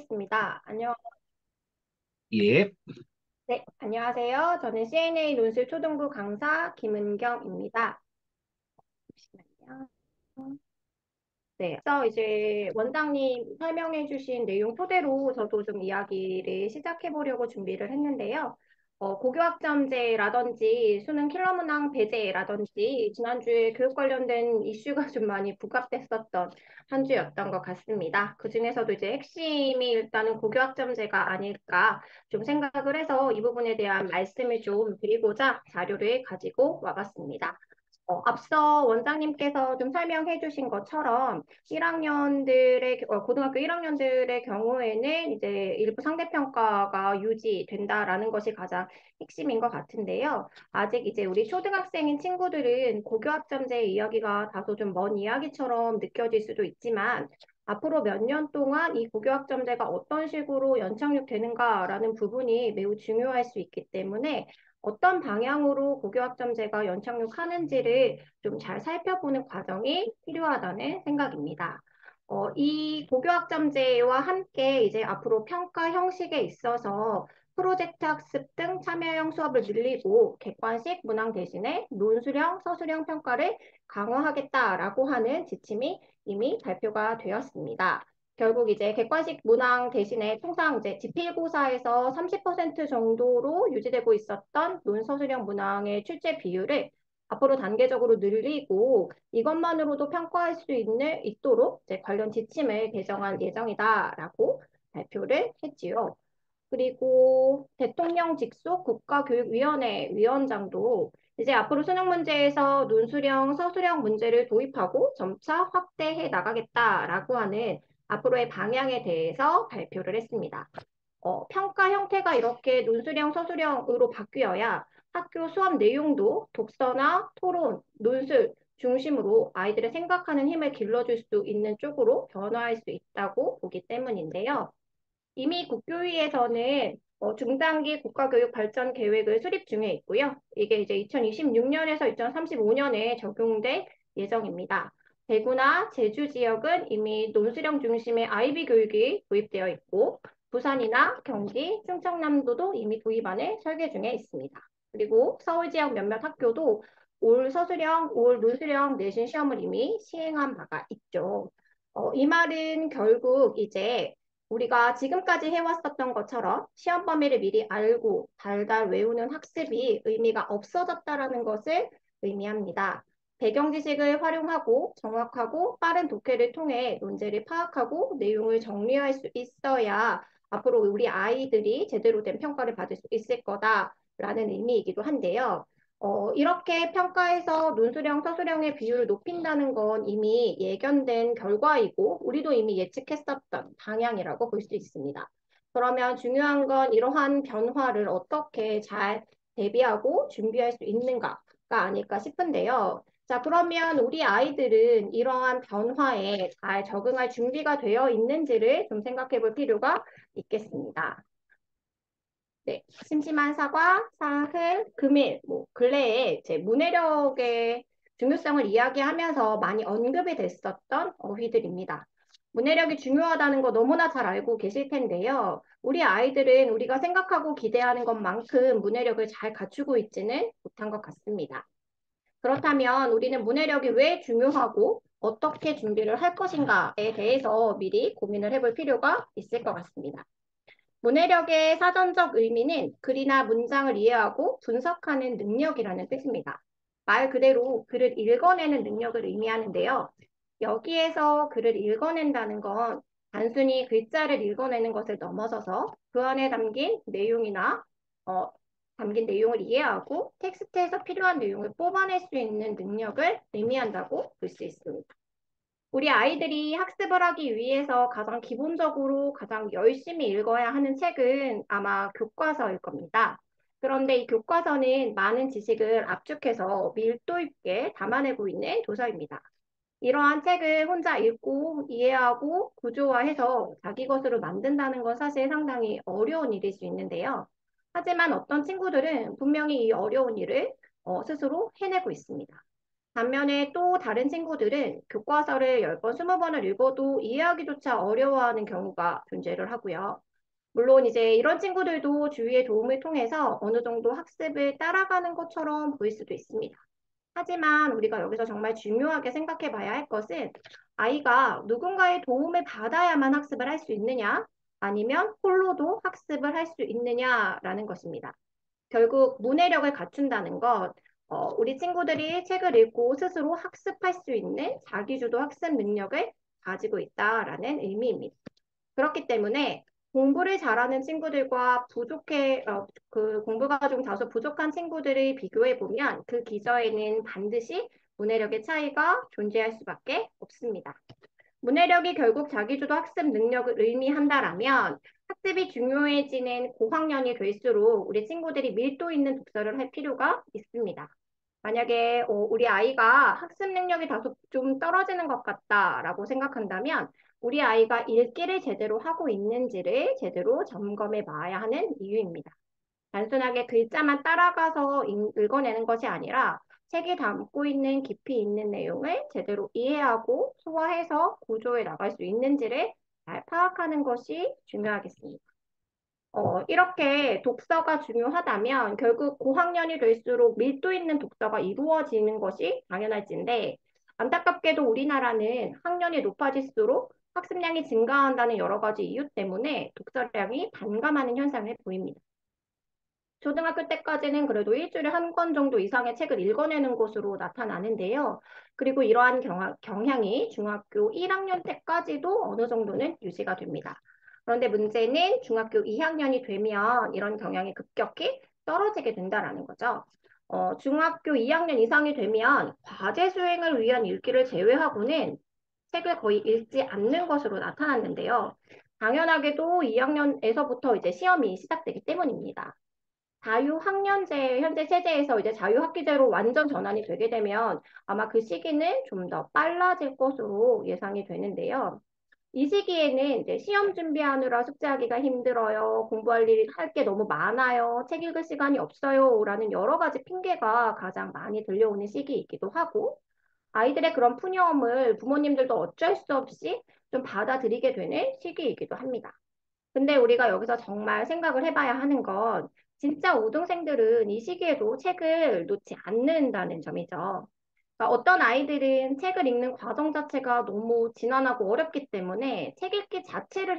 있습니다. 예, 네, 안녕하세요. 저는 CNA 논술 초등부 강사 김은경입니다. 잠시만요. 네, 그래서 이제 원장님 설명해 주신 내용 토대로 저도 좀 이야기를 시작해 보려고 준비를 했는데요. 고교학점제라든지 수능 킬러 문항 배제라든지 지난주에 교육 관련된 이슈가 좀 많이 부각됐었던 한 주였던 것 같습니다. 그중에서도 이제 핵심이 일단은 고교학점제가 아닐까 좀 생각을 해서 이 부분에 대한 말씀을 좀 드리고자 자료를 가지고 와봤습니다. 앞서 원장님께서 좀 설명해 주신 것처럼 1학년들의, 고등학교 1학년들의 경우에는 이제 일부 상대평가가 유지된다라는 것이 가장 핵심인 것 같은데요. 아직 이제 우리 초등학생인 친구들은 고교학점제 이야기가 다소 좀 먼 이야기처럼 느껴질 수도 있지만 앞으로 몇 년 동안 이 고교학점제가 어떤 식으로 연착륙 되는가라는 부분이 매우 중요할 수 있기 때문에 어떤 방향으로 고교학점제가 연착륙하는지를 좀 잘 살펴보는 과정이 필요하다는 생각입니다. 이 고교학점제와 함께 이제 앞으로 평가 형식에 있어서 프로젝트 학습 등 참여형 수업을 늘리고 객관식 문항 대신에 논술형, 서술형 평가를 강화하겠다라고 하는 지침이 이미 발표가 되었습니다. 결국 이제 객관식 문항 대신에 통상 이제 지필고사에서 30% 정도로 유지되고 있었던 논서술형 문항의 출제 비율을 앞으로 단계적으로 늘리고 이것만으로도 평가할 수 있도록 이제 관련 지침을 개정할 예정이다라고 발표를 했지요. 그리고 대통령 직속 국가교육위원회 위원장도 이제 앞으로 수능 문제에서 논술형, 서술형 문제를 도입하고 점차 확대해 나가겠다라고 하는 앞으로의 방향에 대해서 발표를 했습니다. 평가 형태가 이렇게 논술형, 서술형으로 바뀌어야 학교 수업 내용도 독서나 토론, 논술 중심으로 아이들의 생각하는 힘을 길러줄 수 있는 쪽으로 변화할 수 있다고 보기 때문인데요. 이미 국교위에서는 중장기 국가교육 발전 계획을 수립 중에 있고요. 이게 이제 2026년에서 2035년에 적용될 예정입니다. 대구나 제주 지역은 이미 논술형 중심의 IB 교육이 도입되어 있고, 부산이나 경기, 충청남도도 이미 도입안을 설계 중에 있습니다. 그리고 서울 지역 몇몇 학교도 올 서술형, 올 논술형 내신 시험을 이미 시행한 바가 있죠. 이 말은 결국 이제 우리가 지금까지 해왔었던 것처럼 시험 범위를 미리 알고 달달 외우는 학습이 의미가 없어졌다라는 것을 의미합니다. 배경 지식을 활용하고 정확하고 빠른 독해를 통해 논제를 파악하고 내용을 정리할 수 있어야 앞으로 우리 아이들이 제대로 된 평가를 받을 수 있을 거다라는 의미이기도 한데요. 이렇게 평가에서 논술형, 서술형의 비율을 높인다는 건 이미 예견된 결과이고, 우리도 이미 예측했었던 방향이라고 볼 수 있습니다. 그러면 중요한 건 이러한 변화를 어떻게 잘 대비하고 준비할 수 있는가가 아닐까 싶은데요. 자, 그러면 우리 아이들은 이러한 변화에 잘 적응할 준비가 되어 있는지를 좀 생각해 볼 필요가 있겠습니다. 네, 심심한 사과, 사흘, 금일, 근래에 제 문해력의 중요성을 이야기하면서 많이 언급이 됐었던 어휘들입니다. 문해력이 중요하다는 거 너무나 잘 알고 계실 텐데요. 우리 아이들은 우리가 생각하고 기대하는 것만큼 문해력을 잘 갖추고 있지는 못한 것 같습니다. 그렇다면 우리는 문해력이 왜 중요하고 어떻게 준비를 할 것인가에 대해서 미리 고민을 해볼 필요가 있을 것 같습니다. 문해력의 사전적 의미는 글이나 문장을 이해하고 분석하는 능력이라는 뜻입니다. 말 그대로 글을 읽어내는 능력을 의미하는데요. 여기에서 글을 읽어낸다는 건 단순히 글자를 읽어내는 것을 넘어서서 그 안에 어, 담긴 내용을 이해하고 텍스트에서 필요한 내용을 뽑아낼 수 있는 능력을 의미한다고 볼 수 있습니다. 우리 아이들이 학습을 하기 위해서 가장 기본적으로 가장 열심히 읽어야 하는 책은 아마 교과서일 겁니다. 그런데 이 교과서는 많은 지식을 압축해서 밀도 있게 담아내고 있는 도서입니다. 이러한 책을 혼자 읽고 이해하고 구조화해서 자기 것으로 만든다는 건 사실 상당히 어려운 일일 수 있는데요. 하지만 어떤 친구들은 분명히 이 어려운 일을 스스로 해내고 있습니다. 반면에 또 다른 친구들은 교과서를 10번, 20번을 읽어도 이해하기조차 어려워하는 경우가 존재를 하고요. 물론 이제 이런 친구들도 주위의 도움을 통해서 어느 정도 학습을 따라가는 것처럼 보일 수도 있습니다. 하지만 우리가 여기서 정말 중요하게 생각해 봐야 할 것은 아이가 누군가의 도움을 받아야만 학습을 할 수 있느냐, 아니면 홀로도 학습을 할 수 있느냐라는 것입니다. 결국 문해력을 갖춘다는 것, 우리 친구들이 책을 읽고 스스로 학습할 수 있는 자기주도 학습 능력을 가지고 있다라는 의미입니다. 그렇기 때문에 공부를 잘하는 친구들과 그 공부가 좀 다소 부족한 친구들을 비교해 보면 그 기저에는 반드시 문해력의 차이가 존재할 수밖에 없습니다. 문해력이 결국 자기주도 학습 능력을 의미한다라면 학습이 중요해지는 고학년이 될수록 우리 친구들이 밀도 있는 독서를 할 필요가 있습니다. 만약에 우리 아이가 학습 능력이 다소 좀 떨어지는 것 같다라고 생각한다면 우리 아이가 읽기를 제대로 하고 있는지를 제대로 점검해 봐야 하는 이유입니다. 단순하게 글자만 따라가서 읽어내는 것이 아니라 책이 담고 있는 깊이 있는 내용을 제대로 이해하고 소화해서 구조해 나갈 수 있는지를 잘 파악하는 것이 중요하겠습니다. 이렇게 독서가 중요하다면 결국 고학년이 될수록 밀도 있는 독서가 이루어지는 것이 당연할진데 안타깝게도 우리나라는 학년이 높아질수록 학습량이 증가한다는 여러 가지 이유 때문에 독서량이 반감하는 현상을 보입니다. 초등학교 때까지는 그래도 일주일에 한 권 정도 이상의 책을 읽어내는 것으로 나타나는데요. 그리고 이러한 경향이 중학교 1학년 때까지도 어느 정도는 유지가 됩니다. 그런데 문제는 중학교 2학년이 되면 이런 경향이 급격히 떨어지게 된다는 거죠. 중학교 2학년 이상이 되면 과제 수행을 위한 읽기를 제외하고는 책을 거의 읽지 않는 것으로 나타났는데요. 당연하게도 2학년에서부터 이제 시험이 시작되기 때문입니다. 자유학년제 현재 체제에서 이제 자유학기제로 완전 전환이 되게 되면 아마 그 시기는 좀 더 빨라질 것으로 예상이 되는데요. 이 시기에는 이제 시험 준비하느라 숙제하기가 힘들어요. 공부할 일이 할 게 너무 많아요. 책 읽을 시간이 없어요. 라는 여러 가지 핑계가 가장 많이 들려오는 시기이기도 하고 아이들의 그런 푸념을 부모님들도 어쩔 수 없이 좀 받아들이게 되는 시기이기도 합니다. 근데 우리가 여기서 정말 생각을 해봐야 하는 건 진짜 우등생들은 이 시기에도 책을 놓지 않는다는 점이죠. 그러니까 어떤 아이들은 책을 읽는 과정 자체가 너무 지난하고 어렵기 때문에 책 읽기 자체를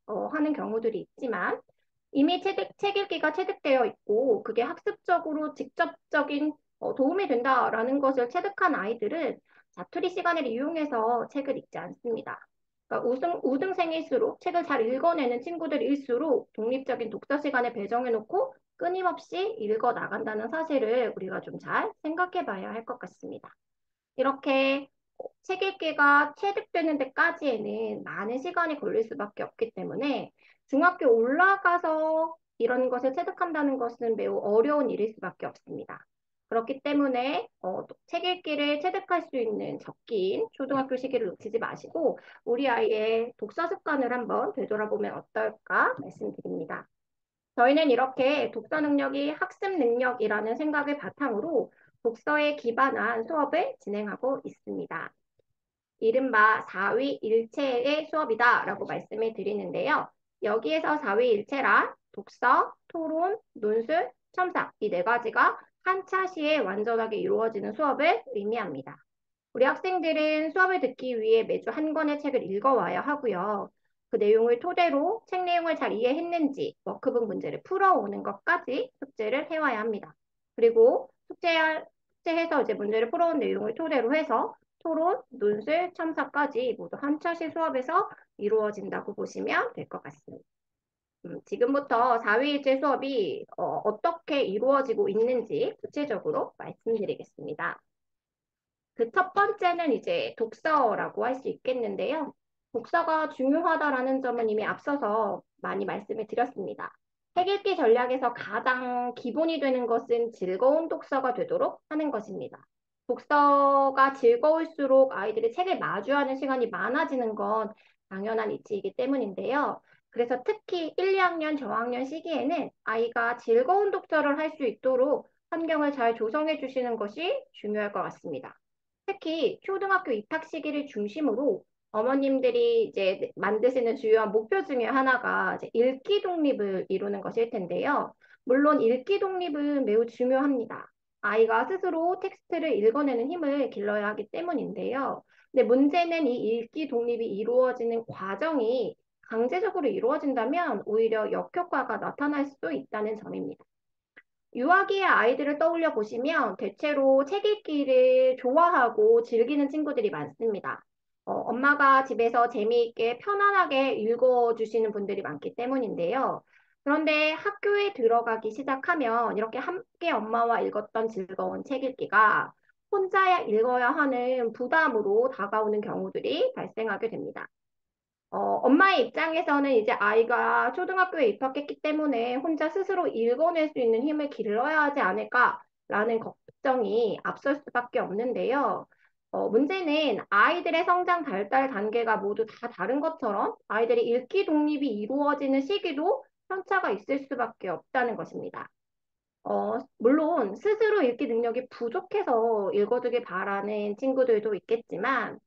하는 경우들이 있지만 이미 책 읽기가 체득되어 있고 그게 학습적으로 직접적인 도움이 된다라는 것을 체득한 아이들은 자투리 시간을 이용해서 책을 읽지 않습니다. 그러니까 우등생일수록 책을 잘 읽어내는 친구들일수록 독립적인 독서 시간에 배정해놓고 끊임없이 읽어 나간다는 사실을 우리가 좀 잘 생각해 봐야 할 것 같습니다. 이렇게 책 읽기가 체득되는 데까지에는 많은 시간이 걸릴 수밖에 없기 때문에 중학교 올라가서 이런 것을 체득한다는 것은 매우 어려운 일일 수밖에 없습니다. 그렇기 때문에 책 읽기를 체득할 수 있는 적기인 초등학교 시기를 놓치지 마시고 우리 아이의 독서 습관을 한번 되돌아보면 어떨까 말씀드립니다. 저희는 이렇게 독서 능력이 학습 능력이라는 생각을 바탕으로 독서에 기반한 수업을 진행하고 있습니다. 이른바 4위일체의 수업이다라고 말씀을 드리는데요. 여기에서 4위일체란 독서, 토론, 논술, 첨삭 이 네 가지가 한 차시에 완전하게 이루어지는 수업을 의미합니다. 우리 학생들은 수업을 듣기 위해 매주 한 권의 책을 읽어와야 하고요. 그 내용을 토대로 책 내용을 잘 이해했는지 워크북 문제를 풀어오는 것까지 숙제를 해와야 합니다. 그리고 숙제해서 이제 문제를 풀어온 내용을 토대로 해서 토론, 논술, 첨삭까지 모두 한 차시 수업에서 이루어진다고 보시면 될 것 같습니다. 지금부터 4위일제 수업이 어떻게 이루어지고 있는지 구체적으로 말씀드리겠습니다. 그 첫 번째는 이제 독서라고 할 수 있겠는데요. 독서가 중요하다라는 점은 이미 앞서서 많이 말씀을 드렸습니다. 책 읽기 전략에서 가장 기본이 되는 것은 즐거운 독서가 되도록 하는 것입니다. 독서가 즐거울수록 아이들이 책을 마주하는 시간이 많아지는 건 당연한 이치이기 때문인데요. 그래서 특히 1, 2학년 저학년 시기에는 아이가 즐거운 독서를 할 수 있도록 환경을 잘 조성해 주시는 것이 중요할 것 같습니다. 특히 초등학교 입학 시기를 중심으로 어머님들이 이제 만드시는 주요한 목표 중에 하나가 이제 읽기 독립을 이루는 것일 텐데요. 물론 읽기 독립은 매우 중요합니다. 아이가 스스로 텍스트를 읽어내는 힘을 길러야 하기 때문인데요. 근데 문제는 이 읽기 독립이 이루어지는 과정이 강제적으로 이루어진다면 오히려 역효과가 나타날 수도 있다는 점입니다. 유아기의 아이들을 떠올려 보시면 대체로 책 읽기를 좋아하고 즐기는 친구들이 많습니다. 엄마가 집에서 재미있게 편안하게 읽어주시는 분들이 많기 때문인데요. 그런데 학교에 들어가기 시작하면 이렇게 함께 엄마와 읽었던 즐거운 책 읽기가 혼자 읽어야 하는 부담으로 다가오는 경우들이 발생하게 됩니다. 엄마의 입장에서는 이제 아이가 초등학교에 입학했기 때문에 혼자 스스로 읽어낼 수 있는 힘을 길러야 하지 않을까라는 걱정이 앞설 수밖에 없는데요. 문제는 아이들의 성장 발달 단계가 모두 다 다른 것처럼 아이들의 읽기 독립이 이루어지는 시기도 편차가 있을 수밖에 없다는 것입니다. 물론 스스로 읽기 능력이 부족해서 읽어두길 바라는 친구들도 있겠지만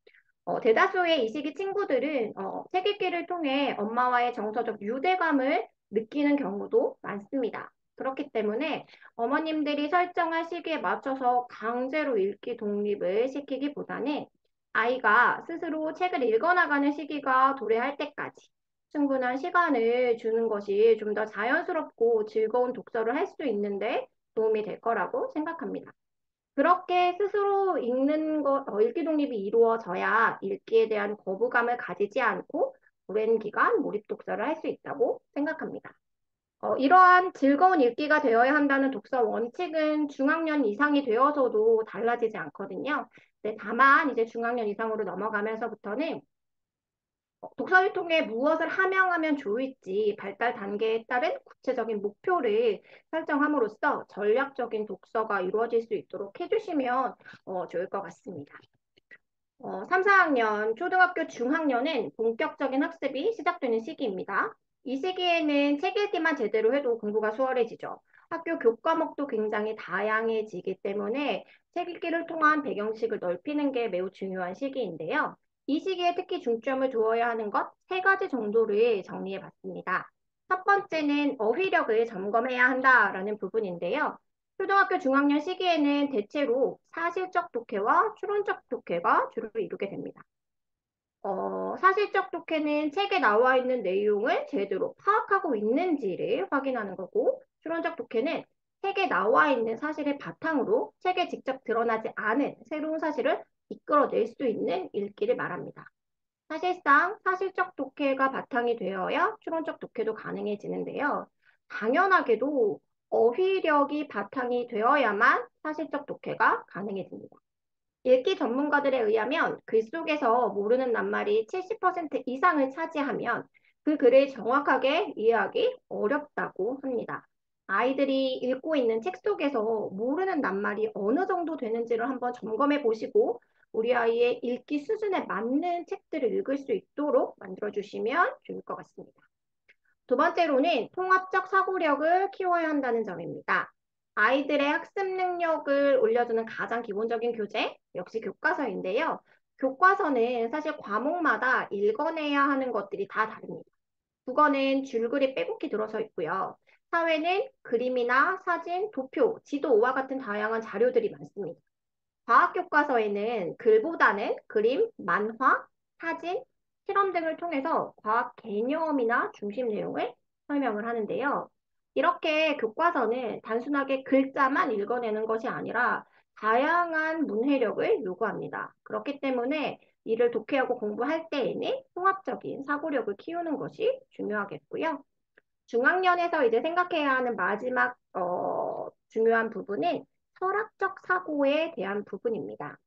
대다수의 이 시기 친구들은 책 읽기를 통해 엄마와의 정서적 유대감을 느끼는 경우도 많습니다. 그렇기 때문에 어머님들이 설정한 시기에 맞춰서 강제로 읽기 독립을 시키기보다는 아이가 스스로 책을 읽어나가는 시기가 도래할 때까지 충분한 시간을 주는 것이 좀 더 자연스럽고 즐거운 독서를 할 수 있는데 도움이 될 거라고 생각합니다. 그렇게 스스로 읽기 독립이 이루어져야 읽기에 대한 거부감을 가지지 않고 오랜 기간 몰입 독서를 할 수 있다고 생각합니다. 이러한 즐거운 읽기가 되어야 한다는 독서 원칙은 중학년 이상이 되어서도 달라지지 않거든요. 네, 다만 이제 중학년 이상으로 넘어가면서부터는 독서를 통해 무엇을 함양하면 좋을지 발달 단계에 따른 구체적인 목표를 설정함으로써 전략적인 독서가 이루어질 수 있도록 해주시면 좋을 것 같습니다. 3, 4학년, 초등학교 중학년은 본격적인 학습이 시작되는 시기입니다. 이 시기에는 책 읽기만 제대로 해도 공부가 수월해지죠. 학교 교과목도 굉장히 다양해지기 때문에 책 읽기를 통한 배경식을 넓히는 게 매우 중요한 시기인데요. 이 시기에 특히 중점을 두어야 하는 것 세 가지 정도를 정리해 봤습니다. 첫 번째는 어휘력을 점검해야 한다라는 부분인데요. 초등학교 중학년 시기에는 대체로 사실적 독해와 추론적 독해가 주로 이루게 됩니다. 사실적 독해는 책에 나와 있는 내용을 제대로 파악하고 있는지를 확인하는 거고, 추론적 독해는 책에 나와 있는 사실을 바탕으로 책에 직접 드러나지 않은 새로운 사실을 이끌어낼 수 있는 읽기를 말합니다. 사실상 사실적 독해가 바탕이 되어야 추론적 독해도 가능해지는데요. 당연하게도 어휘력이 바탕이 되어야만 사실적 독해가 가능해집니다. 읽기 전문가들에 의하면 글 속에서 모르는 낱말이 70% 이상을 차지하면 그 글을 정확하게 이해하기 어렵다고 합니다. 아이들이 읽고 있는 책 속에서 모르는 낱말이 어느 정도 되는지를 한번 점검해 보시고 우리 아이의 읽기 수준에 맞는 책들을 읽을 수 있도록 만들어 주시면 좋을 것 같습니다. 두 번째로는 통합적 사고력을 키워야 한다는 점입니다. 아이들의 학습 능력을 올려주는 가장 기본적인 교재, 역시 교과서인데요. 교과서는 사실 과목마다 읽어내야 하는 것들이 다 다릅니다. 국어는 줄글이 빼곡히 들어서 있고요. 사회는 그림이나 사진, 도표, 지도와 같은 다양한 자료들이 많습니다. 과학 교과서에는 글보다는 그림, 만화, 사진, 실험 등을 통해서 과학 개념이나 중심 내용을 설명을 하는데요. 이렇게 교과서는 단순하게 글자만 읽어내는 것이 아니라 다양한 문해력을 요구합니다. 그렇기 때문에 이를 독해하고 공부할 때에는 통합적인 사고력을 키우는 것이 중요하겠고요. 중학년에서 이제 생각해야 하는 마지막 중요한 부분은 철학적 사고에 대한 부분입니다.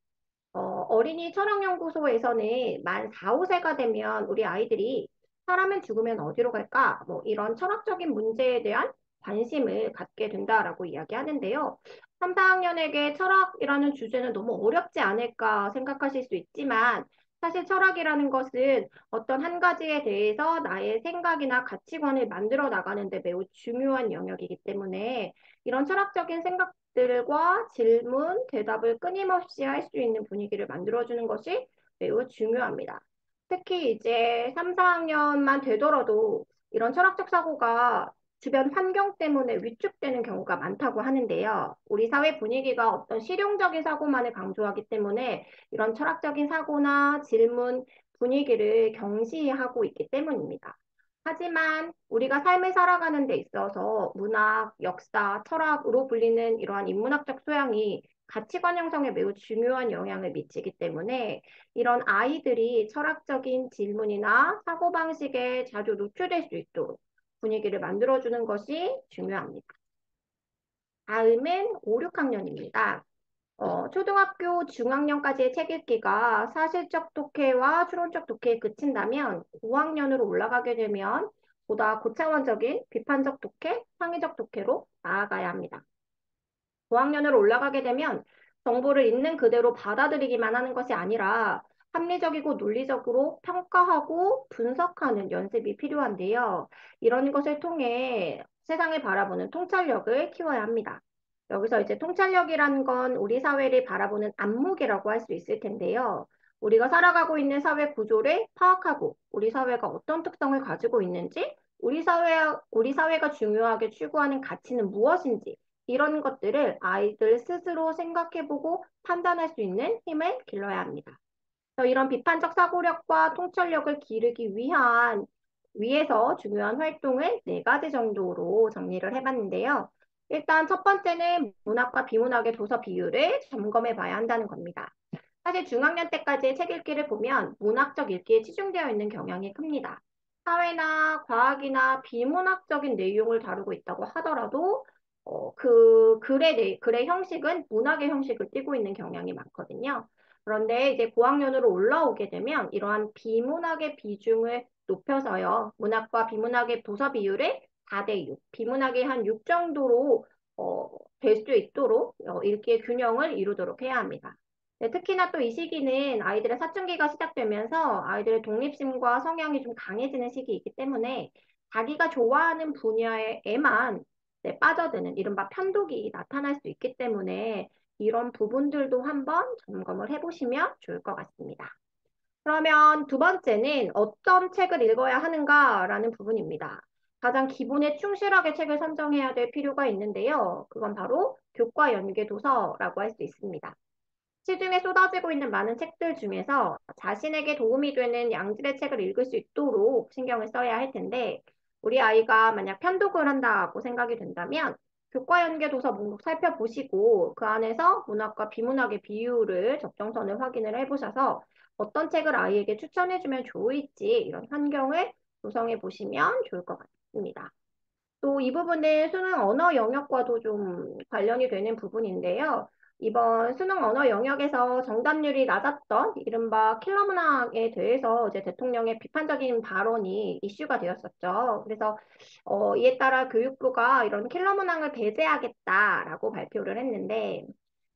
어린이 철학연구소에서는 만 4, 5세가 되면 우리 아이들이 사람은 죽으면 어디로 갈까? 뭐 이런 철학적인 문제에 대한 관심을 갖게 된다라고 이야기하는데요. 3, 4학년에게 철학이라는 주제는 너무 어렵지 않을까 생각하실 수 있지만 사실 철학이라는 것은 어떤 한 가지에 대해서 나의 생각이나 가치관을 만들어 나가는 데 매우 중요한 영역이기 때문에 이런 철학적인 생각 책들과 질문, 대답을 끊임없이 할 수 있는 분위기를 만들어주는 것이 매우 중요합니다. 특히 이제 3, 4학년만 되더라도 이런 철학적 사고가 주변 환경 때문에 위축되는 경우가 많다고 하는데요. 우리 사회 분위기가 어떤 실용적인 사고만을 강조하기 때문에 이런 철학적인 사고나 질문, 분위기를 경시하고 있기 때문입니다. 하지만 우리가 삶을 살아가는 데 있어서 문학, 역사, 철학으로 불리는 이러한 인문학적 소양이 가치관 형성에 매우 중요한 영향을 미치기 때문에 이런 아이들이 철학적인 질문이나 사고방식에 자주 노출될 수 있도록 분위기를 만들어주는 것이 중요합니다. 다음은 5, 6학년입니다. 초등학교 중학년까지의 책 읽기가 사실적 독해와 추론적 독해에 그친다면 5학년으로 올라가게 되면 보다 고차원적인 비판적 독해, 창의적 독해로 나아가야 합니다. 5학년으로 올라가게 되면 정보를 있는 그대로 받아들이기만 하는 것이 아니라 합리적이고 논리적으로 평가하고 분석하는 연습이 필요한데요. 이런 것을 통해 세상을 바라보는 통찰력을 키워야 합니다. 여기서 이제 통찰력이라는 건 우리 사회를 바라보는 안목이라고 할 수 있을 텐데요. 우리가 살아가고 있는 사회 구조를 파악하고 우리 사회가 어떤 특성을 가지고 있는지, 우리 사회가 중요하게 추구하는 가치는 무엇인지, 이런 것들을 아이들 스스로 생각해보고 판단할 수 있는 힘을 길러야 합니다. 이런 비판적 사고력과 통찰력을 기르기 위해서 중요한 활동을 네 가지 정도로 정리를 해봤는데요. 일단 첫 번째는 문학과 비문학의 도서 비율을 점검해 봐야 한다는 겁니다. 사실 중학년 때까지의 책 읽기를 보면 문학적 읽기에 치중되어 있는 경향이 큽니다. 사회나 과학이나 비문학적인 내용을 다루고 있다고 하더라도 그 글의 형식은 문학의 형식을 띠고 있는 경향이 많거든요. 그런데 이제 고학년으로 올라오게 되면 이러한 비문학의 비중을 높여서요. 문학과 비문학의 도서 비율을 4대 6, 비문학의 한 6 정도로 될 수 있도록 읽기의 균형을 이루도록 해야 합니다. 네, 특히나 또 이 시기는 아이들의 사춘기가 시작되면서 아이들의 독립심과 성향이 좀 강해지는 시기이기 때문에 자기가 좋아하는 분야에만 네, 빠져드는 이른바 편독이 나타날 수 있기 때문에 이런 부분들도 한번 점검을 해보시면 좋을 것 같습니다. 그러면 두 번째는 어떤 책을 읽어야 하는가라는 부분입니다. 가장 기본에 충실하게 책을 선정해야 될 필요가 있는데요. 그건 바로 교과 연계 도서라고 할 수 있습니다. 시중에 쏟아지고 있는 많은 책들 중에서 자신에게 도움이 되는 양질의 책을 읽을 수 있도록 신경을 써야 할 텐데, 우리 아이가 만약 편독을 한다고 생각이 된다면, 교과 연계 도서 목록 살펴보시고, 그 안에서 문학과 비문학의 비율을 적정선을 확인을 해보셔서 어떤 책을 아이에게 추천해주면 좋을지 이런 환경을 조성해 보시면 좋을 것 같습니다. 또 이 부분은 수능 언어 영역과도 좀 관련이 되는 부분인데요. 이번 수능 언어 영역에서 정답률이 낮았던 이른바 킬러 문항에 대해서 이제 대통령의 비판적인 발언이 이슈가 되었었죠. 그래서 이에 따라 교육부가 이런 킬러 문항을 배제하겠다라고 발표를 했는데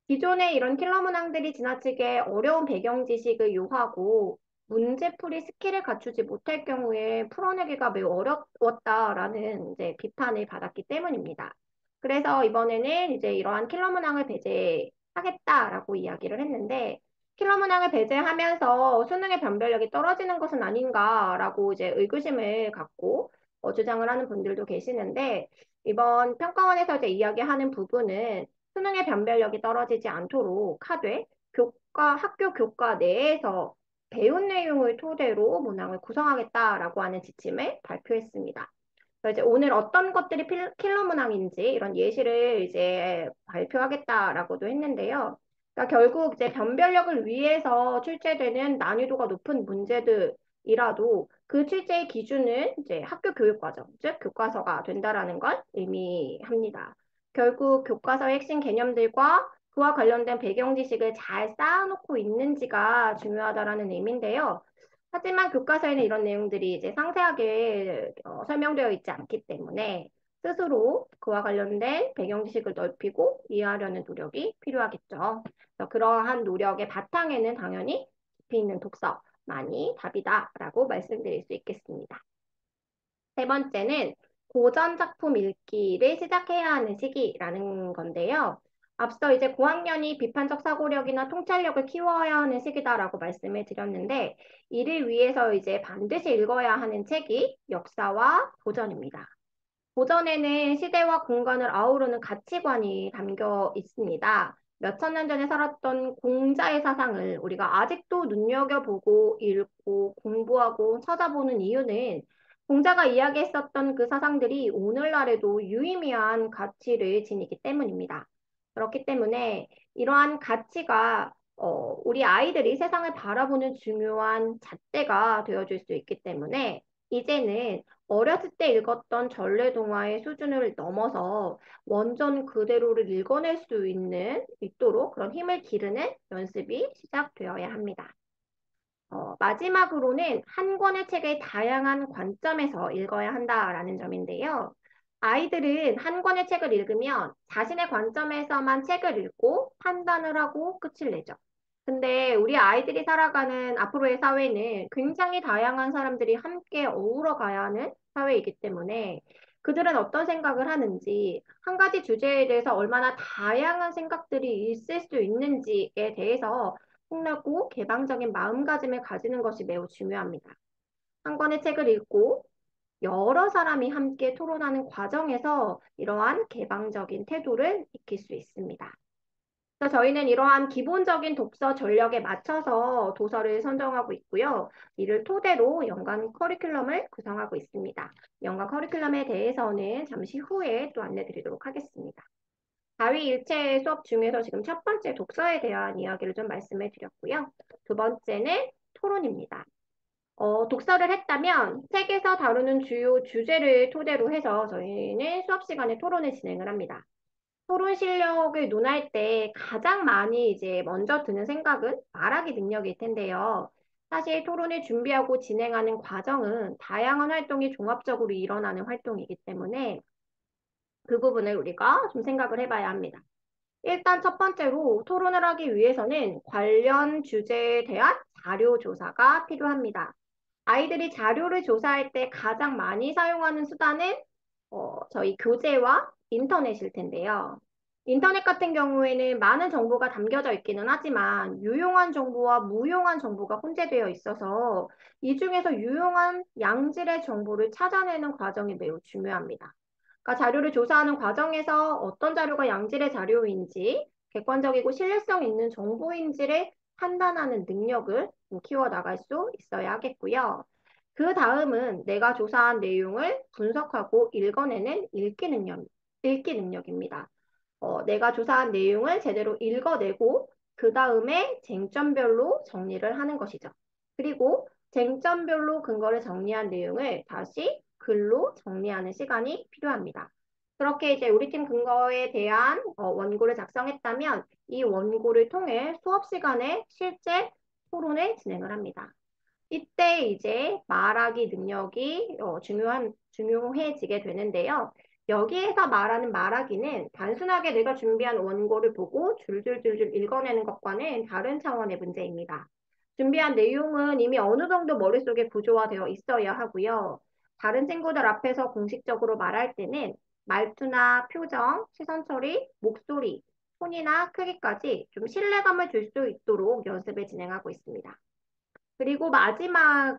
기존의 이런 킬러 문항들이 지나치게 어려운 배경 지식을 요하고 문제풀이 스킬을 갖추지 못할 경우에 풀어내기가 매우 어려웠다라는 이제 비판을 받았기 때문입니다. 그래서 이번에는 이제 이러한 킬러 문항을 배제하겠다라고 이야기를 했는데 킬러 문항을 배제하면서 수능의 변별력이 떨어지는 것은 아닌가라고 이제 의구심을 갖고 주장을 하는 분들도 계시는데 이번 평가원에서 이제 이야기하는 부분은 수능의 변별력이 떨어지지 않도록 하되 학교 교과 내에서 배운 내용을 토대로 문항을 구성하겠다라고 하는 지침을 발표했습니다. 그래서 이제 오늘 어떤 것들이 킬러 문항인지 이런 예시를 이제 발표하겠다라고도 했는데요. 그러니까 결국 이제 변별력을 위해서 출제되는 난이도가 높은 문제들이라도 그 출제의 기준은 이제 학교 교육과정, 즉 교과서가 된다라는 걸 의미합니다. 결국 교과서의 핵심 개념들과 그와 관련된 배경 지식을 잘 쌓아놓고 있는지가 중요하다라는 의미인데요. 하지만 교과서에는 이런 내용들이 이제 상세하게 설명되어 있지 않기 때문에 스스로 그와 관련된 배경 지식을 넓히고 이해하려는 노력이 필요하겠죠. 그래서 그러한 노력의 바탕에는 당연히 깊이 있는 독서만이 답이다라고 말씀드릴 수 있겠습니다. 세 번째는 고전 작품 읽기를 시작해야 하는 시기라는 건데요. 앞서 이제 고학년이 비판적 사고력이나 통찰력을 키워야 하는 시기다라고 말씀을 드렸는데, 이를 위해서 이제 반드시 읽어야 하는 책이 역사와 고전입니다. 고전에는 시대와 공간을 아우르는 가치관이 담겨 있습니다. 몇천 년 전에 살았던 공자의 사상을 우리가 아직도 눈여겨보고 읽고 공부하고 찾아보는 이유는 공자가 이야기했었던 그 사상들이 오늘날에도 유의미한 가치를 지니기 때문입니다. 그렇기 때문에 이러한 가치가 우리 아이들이 세상을 바라보는 중요한 잣대가 되어줄 수 있기 때문에 이제는 어렸을 때 읽었던 전래동화의 수준을 넘어서 원전 그대로를 읽어낼 수 있도록 그런 힘을 기르는 연습이 시작되어야 합니다. 마지막으로는 한 권의 책을 다양한 관점에서 읽어야 한다라는 점인데요. 아이들은 한 권의 책을 읽으면 자신의 관점에서만 책을 읽고 판단을 하고 끝을 내죠. 근데 우리 아이들이 살아가는 앞으로의 사회는 굉장히 다양한 사람들이 함께 어우러 가야 하는 사회이기 때문에 그들은 어떤 생각을 하는지, 한 가지 주제에 대해서 얼마나 다양한 생각들이 있을 수 있는지에 대해서 폭넓고 개방적인 마음가짐을 가지는 것이 매우 중요합니다. 한 권의 책을 읽고 여러 사람이 함께 토론하는 과정에서 이러한 개방적인 태도를 익힐 수 있습니다. 그래서 저희는 이러한 기본적인 독서 전략에 맞춰서 도서를 선정하고 있고요. 이를 토대로 연간 커리큘럼을 구성하고 있습니다. 연간 커리큘럼에 대해서는 잠시 후에 또 안내드리도록 하겠습니다. 다위 일체 수업 중에서 지금 첫 번째 독서에 대한 이야기를 좀 말씀을 드렸고요. 두 번째는 토론입니다. 독서를 했다면 책에서 다루는 주요 주제를 토대로 해서 저희는 수업 시간에 토론을 진행을 합니다. 토론 실력을 논할 때 가장 많이 이제 먼저 드는 생각은 말하기 능력일 텐데요. 사실 토론을 준비하고 진행하는 과정은 다양한 활동이 종합적으로 일어나는 활동이기 때문에 그 부분을 우리가 좀 생각을 해봐야 합니다. 일단 첫 번째로 토론을 하기 위해서는 관련 주제에 대한 자료 조사가 필요합니다. 아이들이 자료를 조사할 때 가장 많이 사용하는 수단은 저희 교재와 인터넷일 텐데요. 인터넷 같은 경우에는 많은 정보가 담겨져 있기는 하지만 유용한 정보와 무용한 정보가 혼재되어 있어서 이 중에서 유용한 양질의 정보를 찾아내는 과정이 매우 중요합니다. 그러니까 자료를 조사하는 과정에서 어떤 자료가 양질의 자료인지 객관적이고 신뢰성 있는 정보인지를 판단하는 능력을 키워 나갈 수 있어야 하겠고요. 그 다음은 내가 조사한 내용을 분석하고 읽어내는 읽기 능력입니다. 내가 조사한 내용을 제대로 읽어내고 그 다음에 쟁점별로 정리를 하는 것이죠. 그리고 쟁점별로 근거를 정리한 내용을 다시 글로 정리하는 시간이 필요합니다. 그렇게 이제 우리 팀 근거에 대한 원고를 작성했다면 이 원고를 통해 수업 시간에 실제 토론을 진행을 합니다. 이때 이제 말하기 능력이 중요해지게 되는데요. 여기에서 말하는 말하기는 단순하게 내가 준비한 원고를 보고 줄줄줄줄 읽어내는 것과는 다른 차원의 문제입니다. 준비한 내용은 이미 어느 정도 머릿속에 구조화되어 있어야 하고요. 다른 친구들 앞에서 공식적으로 말할 때는 말투나 표정, 시선 처리, 목소리, 톤이나 크기까지 좀 신뢰감을 줄 수 있도록 연습을 진행하고 있습니다. 그리고 마지막이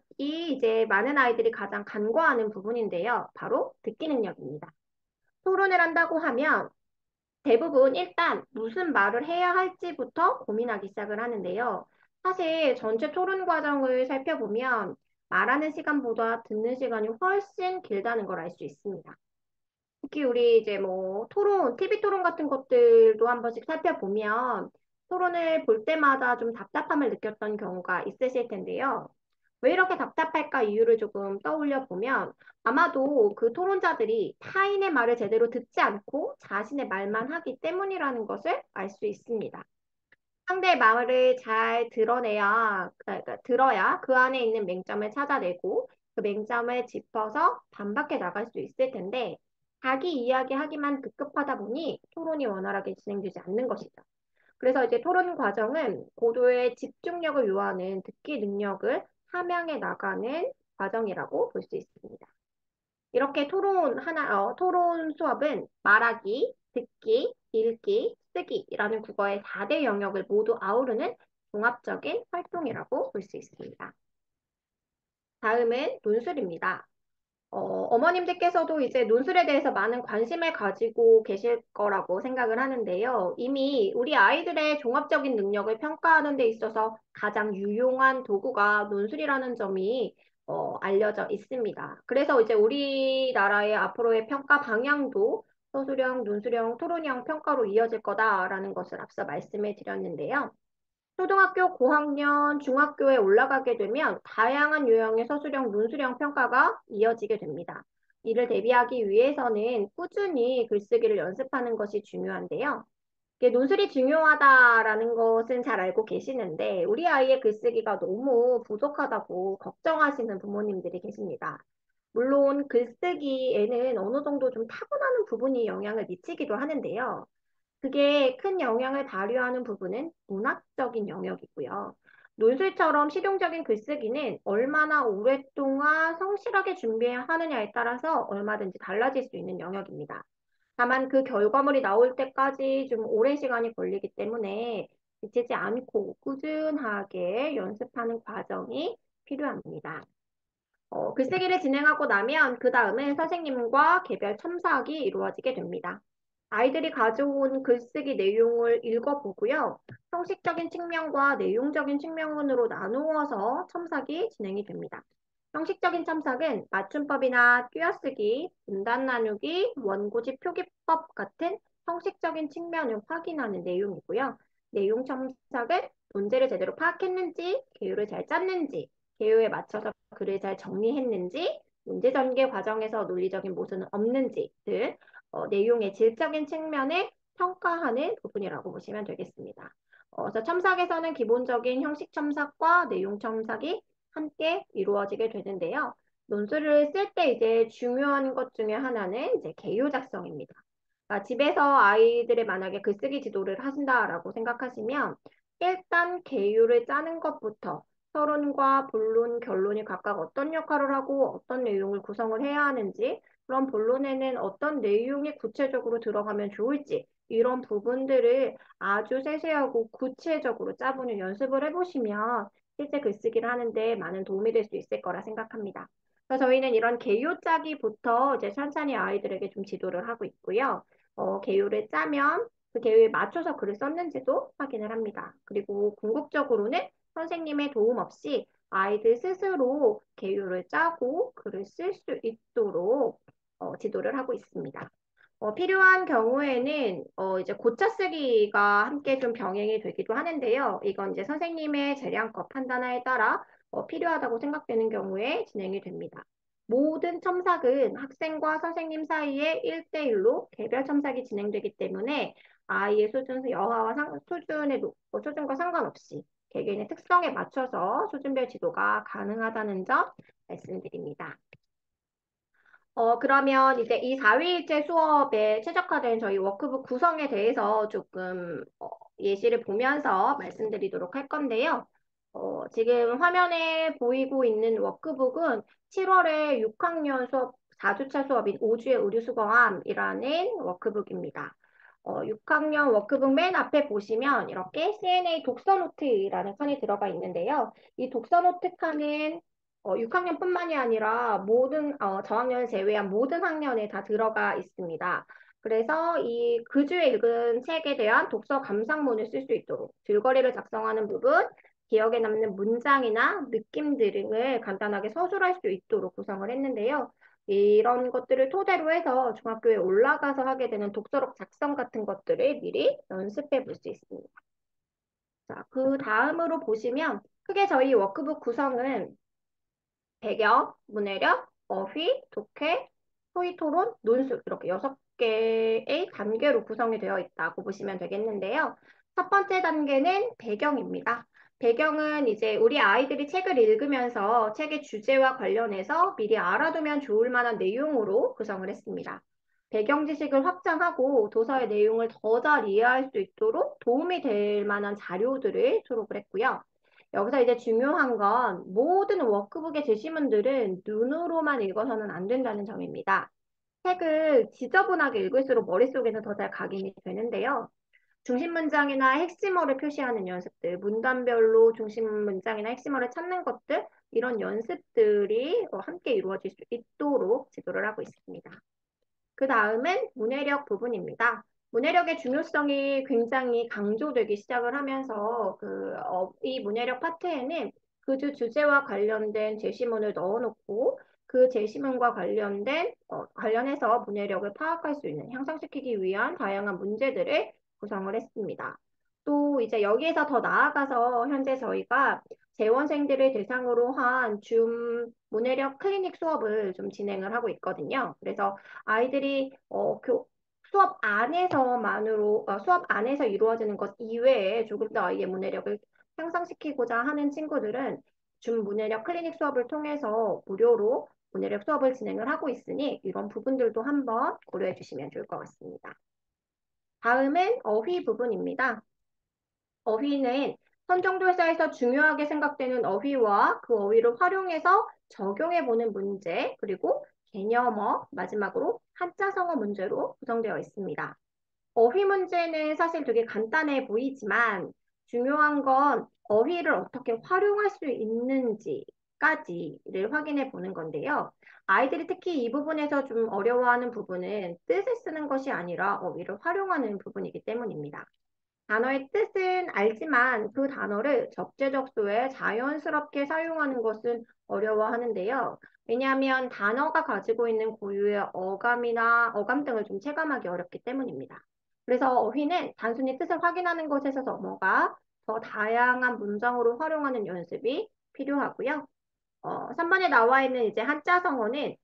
이제 많은 아이들이 가장 간과하는 부분인데요. 바로 듣기 능력입니다. 토론을 한다고 하면 대부분 일단 무슨 말을 해야 할지부터 고민하기 시작을 하는데요. 사실 전체 토론 과정을 살펴보면 말하는 시간보다 듣는 시간이 훨씬 길다는 걸 알 수 있습니다. 특히 우리 이제 뭐 토론, TV 토론 같은 것들도 한 번씩 살펴보면 토론을 볼 때마다 좀 답답함을 느꼈던 경우가 있으실 텐데요. 왜 이렇게 답답할까 이유를 조금 떠올려 보면 아마도 그 토론자들이 타인의 말을 제대로 듣지 않고 자신의 말만 하기 때문이라는 것을 알 수 있습니다. 상대의 말을 잘 그러니까 들어야 그 안에 있는 맹점을 찾아내고 그 맹점을 짚어서 반박해 나갈 수 있을 텐데 자기 이야기하기만 급급하다 보니 토론이 원활하게 진행되지 않는 것이죠. 그래서 이제 토론 과정은 고도의 집중력을 요하는 듣기 능력을 함양해 나가는 과정이라고 볼 수 있습니다. 이렇게 토론 수업은 말하기, 듣기, 읽기, 글쓰기라는 국어의 4대 영역을 모두 아우르는 종합적인 활동이라고 볼 수 있습니다. 다음은 논술입니다. 어머님들께서도 이제 논술에 대해서 많은 관심을 가지고 계실 거라고 생각을 하는데요. 이미 우리 아이들의 종합적인 능력을 평가하는 데 있어서 가장 유용한 도구가 논술이라는 점이 알려져 있습니다. 그래서 이제 우리나라의 앞으로의 평가 방향도 서술형, 논술형, 토론형 평가로 이어질 거다라는 것을 앞서 말씀을 드렸는데요. 초등학교 고학년, 중학교에 올라가게 되면 다양한 유형의 서술형, 논술형 평가가 이어지게 됩니다. 이를 대비하기 위해서는 꾸준히 글쓰기를 연습하는 것이 중요한데요. 이게 논술이 중요하다라는 것은 잘 알고 계시는데 우리 아이의 글쓰기가 너무 부족하다고 걱정하시는 부모님들이 계십니다. 물론 글쓰기에는 어느 정도 좀 타고나는 부분이 영향을 미치기도 하는데요. 그게 큰 영향을 발휘하는 부분은 문학적인 영역이고요. 논술처럼 실용적인 글쓰기는 얼마나 오랫동안 성실하게 준비하느냐에 따라서 얼마든지 달라질 수 있는 영역입니다. 다만 그 결과물이 나올 때까지 좀 오랜 시간이 걸리기 때문에 지치지 않고 꾸준하게 연습하는 과정이 필요합니다. 글쓰기를 진행하고 나면 그 다음에 선생님과 개별 첨삭이 이루어지게 됩니다. 아이들이 가져온 글쓰기 내용을 읽어보고요. 형식적인 측면과 내용적인 측면으로 나누어서 첨삭이 진행이 됩니다. 형식적인 첨삭은 맞춤법이나 띄어쓰기, 문단 나누기, 원고지 표기법 같은 형식적인 측면을 확인하는 내용이고요. 내용 첨삭은 문제를 제대로 파악했는지, 개요를 잘 짰는지, 개요에 맞춰서 글을 잘 정리했는지, 문제 전개 과정에서 논리적인 모순은 없는지 등 내용의 질적인 측면을 평가하는 부분이라고 보시면 되겠습니다. 그래서 첨삭에서는 기본적인 형식 첨삭과 내용 첨삭이 함께 이루어지게 되는데요. 논술을 쓸 때 이제 중요한 것 중에 하나는 이제 개요 작성입니다. 그러니까 집에서 아이들의 만약에 글쓰기 지도를 하신다라고 생각하시면 일단 개요를 짜는 것부터 서론과 본론, 결론이 각각 어떤 역할을 하고 어떤 내용을 구성을 해야 하는지, 그런 본론에는 어떤 내용이 구체적으로 들어가면 좋을지, 이런 부분들을 아주 세세하고 구체적으로 짜보는 연습을 해보시면 실제 글쓰기를 하는데 많은 도움이 될 수 있을 거라 생각합니다. 그래서 저희는 이런 개요 짜기부터 이제 천천히 아이들에게 좀 지도를 하고 있고요. 개요를 짜면 그 개요에 맞춰서 글을 썼는지도 확인을 합니다. 그리고 궁극적으로는 선생님의 도움 없이 아이들 스스로 개요를 짜고 글을 쓸 수 있도록 지도를 하고 있습니다. 필요한 경우에는 이제 고쳐 쓰기가 함께 좀 병행이 되기도 하는데요. 이건 이제 선생님의 재량껏 판단에 따라 필요하다고 생각되는 경우에 진행이 됩니다. 모든 첨삭은 학생과 선생님 사이에 1대1로 개별 첨삭이 진행되기 때문에 아이의 수준, 여하와 수준과 상관없이 개개인의 특성에 맞춰서 수준별 지도가 가능하다는 점 말씀드립니다. 그러면 이제 이 4일째 수업에 최적화된 저희 워크북 구성에 대해서 조금 예시를 보면서 말씀드리도록 할 건데요. 지금 화면에 보이고 있는 워크북은 7월에 6학년 수업 4주차 수업인 5주의 의류수거함이라는 워크북입니다. 6학년 워크북 맨 앞에 보시면 이렇게 CNA 독서노트라는 칸이 들어가 있는데요. 이 독서노트 칸은 6학년뿐만이 아니라 모든 저학년을 제외한 모든 학년에 다 들어가 있습니다. 그래서 그 주에 읽은 책에 대한 독서 감상문을 쓸 수 있도록 줄거리를 작성하는 부분, 기억에 남는 문장이나 느낌 등을 간단하게 서술할 수 있도록 구성을 했는데요. 이런 것들을 토대로 해서 중학교에 올라가서 하게 되는 독서록 작성 같은 것들을 미리 연습해 볼 수 있습니다. 자, 그 다음으로 보시면 크게 저희 워크북 구성은 배경, 문해력, 어휘, 독해, 소위 토론, 논술 이렇게 6개의 단계로 구성이 되어 있다고 보시면 되겠는데요. 첫 번째 단계는 배경입니다. 배경은 이제 우리 아이들이 책을 읽으면서 책의 주제와 관련해서 미리 알아두면 좋을 만한 내용으로 구성을 했습니다. 배경 지식을 확장하고 도서의 내용을 더 잘 이해할 수 있도록 도움이 될 만한 자료들을 수록을 했고요. 여기서 이제 중요한 건 모든 워크북의 제시문들은 눈으로만 읽어서는 안 된다는 점입니다. 책을 지저분하게 읽을수록 머릿속에는 더 잘 각인이 되는데요. 중심 문장이나 핵심어를 표시하는 연습들, 문단별로 중심 문장이나 핵심어를 찾는 것들, 이런 연습들이 함께 이루어질 수 있도록 지도를 하고 있습니다. 그 다음은 문해력 부분입니다. 문해력의 중요성이 굉장히 강조되기 시작을 하면서 이 문해력 파트에는 그 주제와 관련된 제시문을 넣어놓고 그 제시문과 관련해서 문해력을 파악할 수 있는 향상시키기 위한 다양한 문제들을 구성을 했습니다. 또 이제 여기에서 더 나아가서 현재 저희가 재원생들을 대상으로 한 줌 문해력 클리닉 수업을 좀 진행을 하고 있거든요. 그래서 아이들이 수업 안에서 이루어지는 것 이외에 조금 더 아이의 문해력을 향상시키고자 하는 친구들은 줌 문해력 클리닉 수업을 통해서 무료로 문해력 수업을 진행을 하고 있으니 이런 부분들도 한번 고려해 주시면 좋을 것 같습니다. 다음은 어휘 부분입니다. 어휘는 선정조사에서 중요하게 생각되는 어휘와 그 어휘를 활용해서 적용해보는 문제, 그리고 개념어, 마지막으로 한자성어 문제로 구성되어 있습니다. 어휘 문제는 사실 되게 간단해 보이지만 중요한 건 어휘를 어떻게 활용할 수 있는지까지를 확인해 보는 건데요. 아이들이 특히 이 부분에서 좀 어려워하는 부분은 뜻을 쓰는 것이 아니라 어휘를 활용하는 부분이기 때문입니다. 단어의 뜻은 알지만 그 단어를 적재적소에 자연스럽게 사용하는 것은 어려워하는데요. 왜냐하면 단어가 가지고 있는 고유의 어감이나 어감 등을 좀 체감하기 어렵기 때문입니다. 그래서 어휘는 단순히 뜻을 확인하는 것에서 넘어가 더 다양한 문장으로 활용하는 연습이 필요하고요. 3번에 나와 있는 이제 한자성어는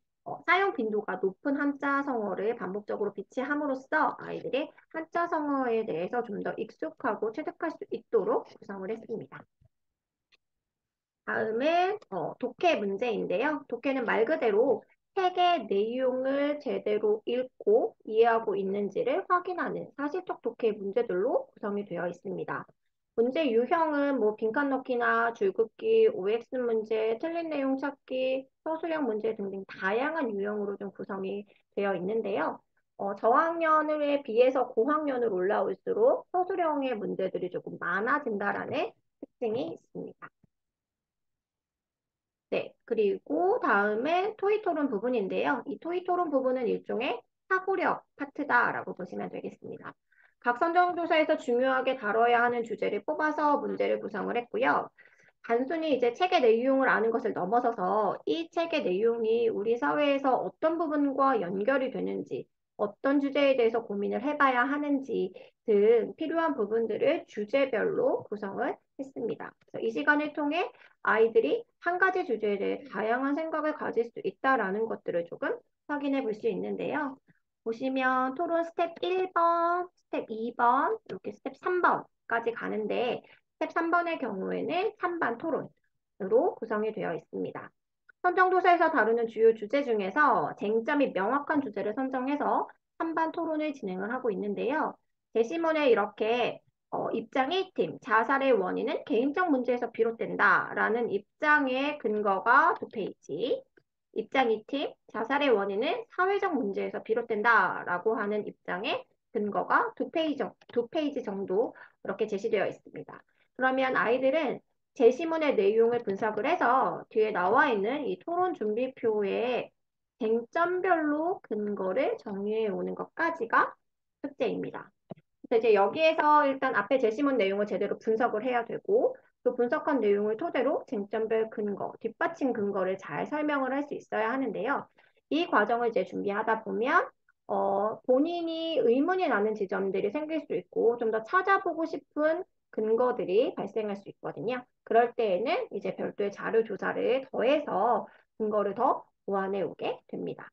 사용 빈도가 높은 한자성어를 반복적으로 비치함으로써 아이들이 한자성어에 대해서 좀 더 익숙하고 체득할 수 있도록 구성을 했습니다. 다음은 독해 문제인데요. 독해는 말 그대로 책의 내용을 제대로 읽고 이해하고 있는지를 확인하는 사실적 독해 문제들로 구성이 되어 있습니다. 문제 유형은 뭐 빈칸 넣기나 줄긋기, OX 문제, 틀린 내용 찾기, 서술형 문제 등등 다양한 유형으로 좀 구성이 되어 있는데요. 저학년에 비해서 고학년으로 올라올수록 서술형의 문제들이 조금 많아진다라는 특징이 있습니다. 네, 그리고 다음에 토의 토론 부분인데요. 이 토의 토론 부분은 일종의 사고력 파트다라고 보시면 되겠습니다. 각 선정조사에서 중요하게 다뤄야 하는 주제를 뽑아서 문제를 구성을 했고요. 단순히 이제 책의 내용을 아는 것을 넘어서서 이 책의 내용이 우리 사회에서 어떤 부분과 연결이 되는지, 어떤 주제에 대해서 고민을 해봐야 하는지 등 필요한 부분들을 주제별로 구성을 했습니다. 그래서 이 시간을 통해 아이들이 한 가지 주제에 대해 다양한 생각을 가질 수 있다라는 것들을 조금 확인해 볼 수 있는데요. 보시면 토론 스텝 1번, 스텝 2번, 이렇게 스텝 3번까지 가는데 스텝 3번의 경우에는 찬반 토론으로 구성이 되어 있습니다. 선정도서에서 다루는 주요 주제 중에서 쟁점이 명확한 주제를 선정해서 찬반 토론을 진행을 하고 있는데요. 제시문에 이렇게 입장 1팀, 자살의 원인은 개인적 문제에서 비롯된다라는 입장의 근거가 2페이지, 입장 2팀, 자살의 원인은 사회적 문제에서 비롯된다라고 하는 입장의 근거가 2페이지 정도 이렇게 제시되어 있습니다. 그러면 아이들은 제시문의 내용을 분석을 해서 뒤에 나와 있는 이 토론 준비표에 쟁점별로 근거를 정리해 오는 것까지가 숙제입니다. 그래서 이제 여기에서 일단 앞에 제시문 내용을 제대로 분석을 해야 되고 그 분석한 내용을 토대로 쟁점별 근거, 뒷받침 근거를 잘 설명을 할 수 있어야 하는데요. 이 과정을 이제 준비하다 보면 본인이 의문이 나는 지점들이 생길 수 있고 좀 더 찾아보고 싶은 근거들이 발생할 수 있거든요. 그럴 때에는 이제 별도의 자료 조사를 더해서 근거를 더 보완해 오게 됩니다.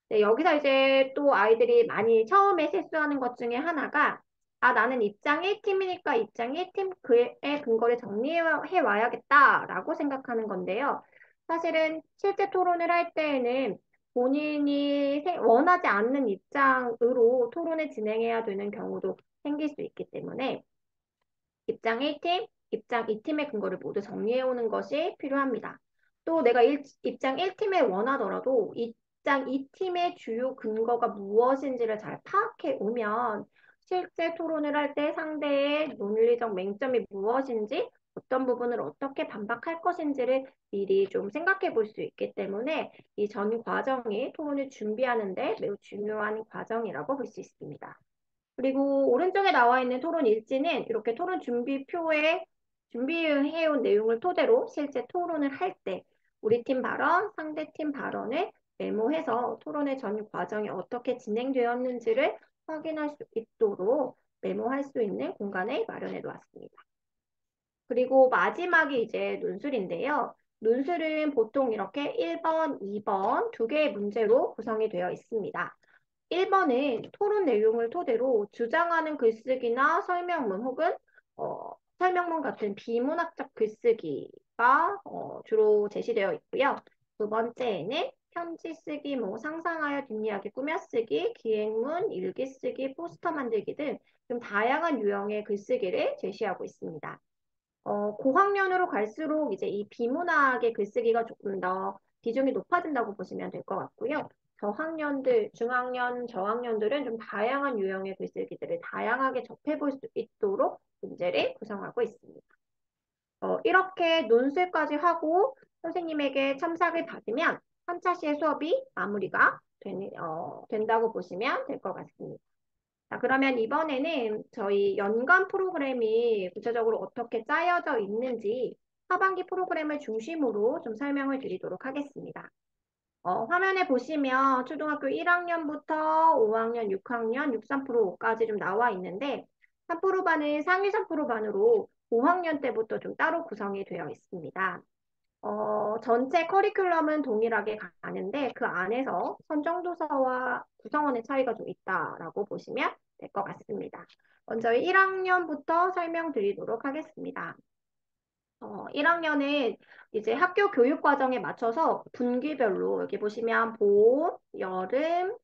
네, 여기서 이제 또 아이들이 많이 처음에 실수하는 것 중에 하나가 나는 입장 1팀이니까 입장 1팀 그의 근거를 정리해 와야겠다라고 생각하는 건데요. 사실은 실제 토론을 할 때에는 본인이 원하지 않는 입장으로 토론을 진행해야 되는 경우도 생길 수 있기 때문에 입장 1팀, 입장 2팀의 근거를 모두 정리해 오는 것이 필요합니다. 또 내가 입장 1팀에 원하더라도 입장 2팀의 주요 근거가 무엇인지를 잘 파악해 오면 실제 토론을 할 때 상대의 논리적 맹점이 무엇인지, 어떤 부분을 어떻게 반박할 것인지를 미리 좀 생각해 볼 수 있기 때문에 이 전 과정이 토론을 준비하는데 매우 중요한 과정이라고 볼 수 있습니다. 그리고 오른쪽에 나와 있는 토론 일지는 이렇게 토론 준비표에 준비해온 내용을 토대로 실제 토론을 할 때 우리 팀 발언, 상대 팀 발언을 메모해서 토론의 전 과정이 어떻게 진행되었는지를 확인할 수 있도록 메모할 수 있는 공간을 마련해 놓았습니다. 그리고 마지막이 이제 논술인데요. 논술은 보통 이렇게 1번, 2번 두 개의 문제로 구성이 되어 있습니다. 1번은 토론 내용을 토대로 주장하는 글쓰기나 설명문 혹은 설명문 같은 비문학적 글쓰기가 주로 제시되어 있고요. 두 번째에는 편지 쓰기, 뭐 상상하여 뒷이야기 꾸며쓰기, 기행문, 일기 쓰기, 포스터 만들기 등 좀 다양한 유형의 글쓰기를 제시하고 있습니다. 고학년으로 갈수록 이제 이 비문학의 글쓰기가 조금 더 비중이 높아진다고 보시면 될 것 같고요. 저학년들, 중학년, 저학년들은 좀 다양한 유형의 글쓰기들을 다양하게 접해볼 수 있도록 문제를 구성하고 있습니다. 이렇게 논술까지 하고 선생님에게 첨삭을 받으면 3차 시의 수업이 마무리가 된다고 보시면 될 것 같습니다. 자, 그러면 이번에는 저희 연간 프로그램이 구체적으로 어떻게 짜여져 있는지 하반기 프로그램을 중심으로 좀 설명을 드리도록 하겠습니다. 화면에 보시면 초등학교 1학년부터 5학년, 6학년, 63%까지 좀 나와 있는데 3%반은 상위 3%반으로 5학년 때부터 좀 따로 구성이 되어 있습니다. 전체 커리큘럼은 동일하게 가는데 그 안에서 선정도서와 구성원의 차이가 좀 있다라고 보시면 될 것 같습니다. 먼저 1학년부터 설명드리도록 하겠습니다. 1학년은 이제 학교 교육 과정에 맞춰서 분기별로 여기 보시면 봄, 여름,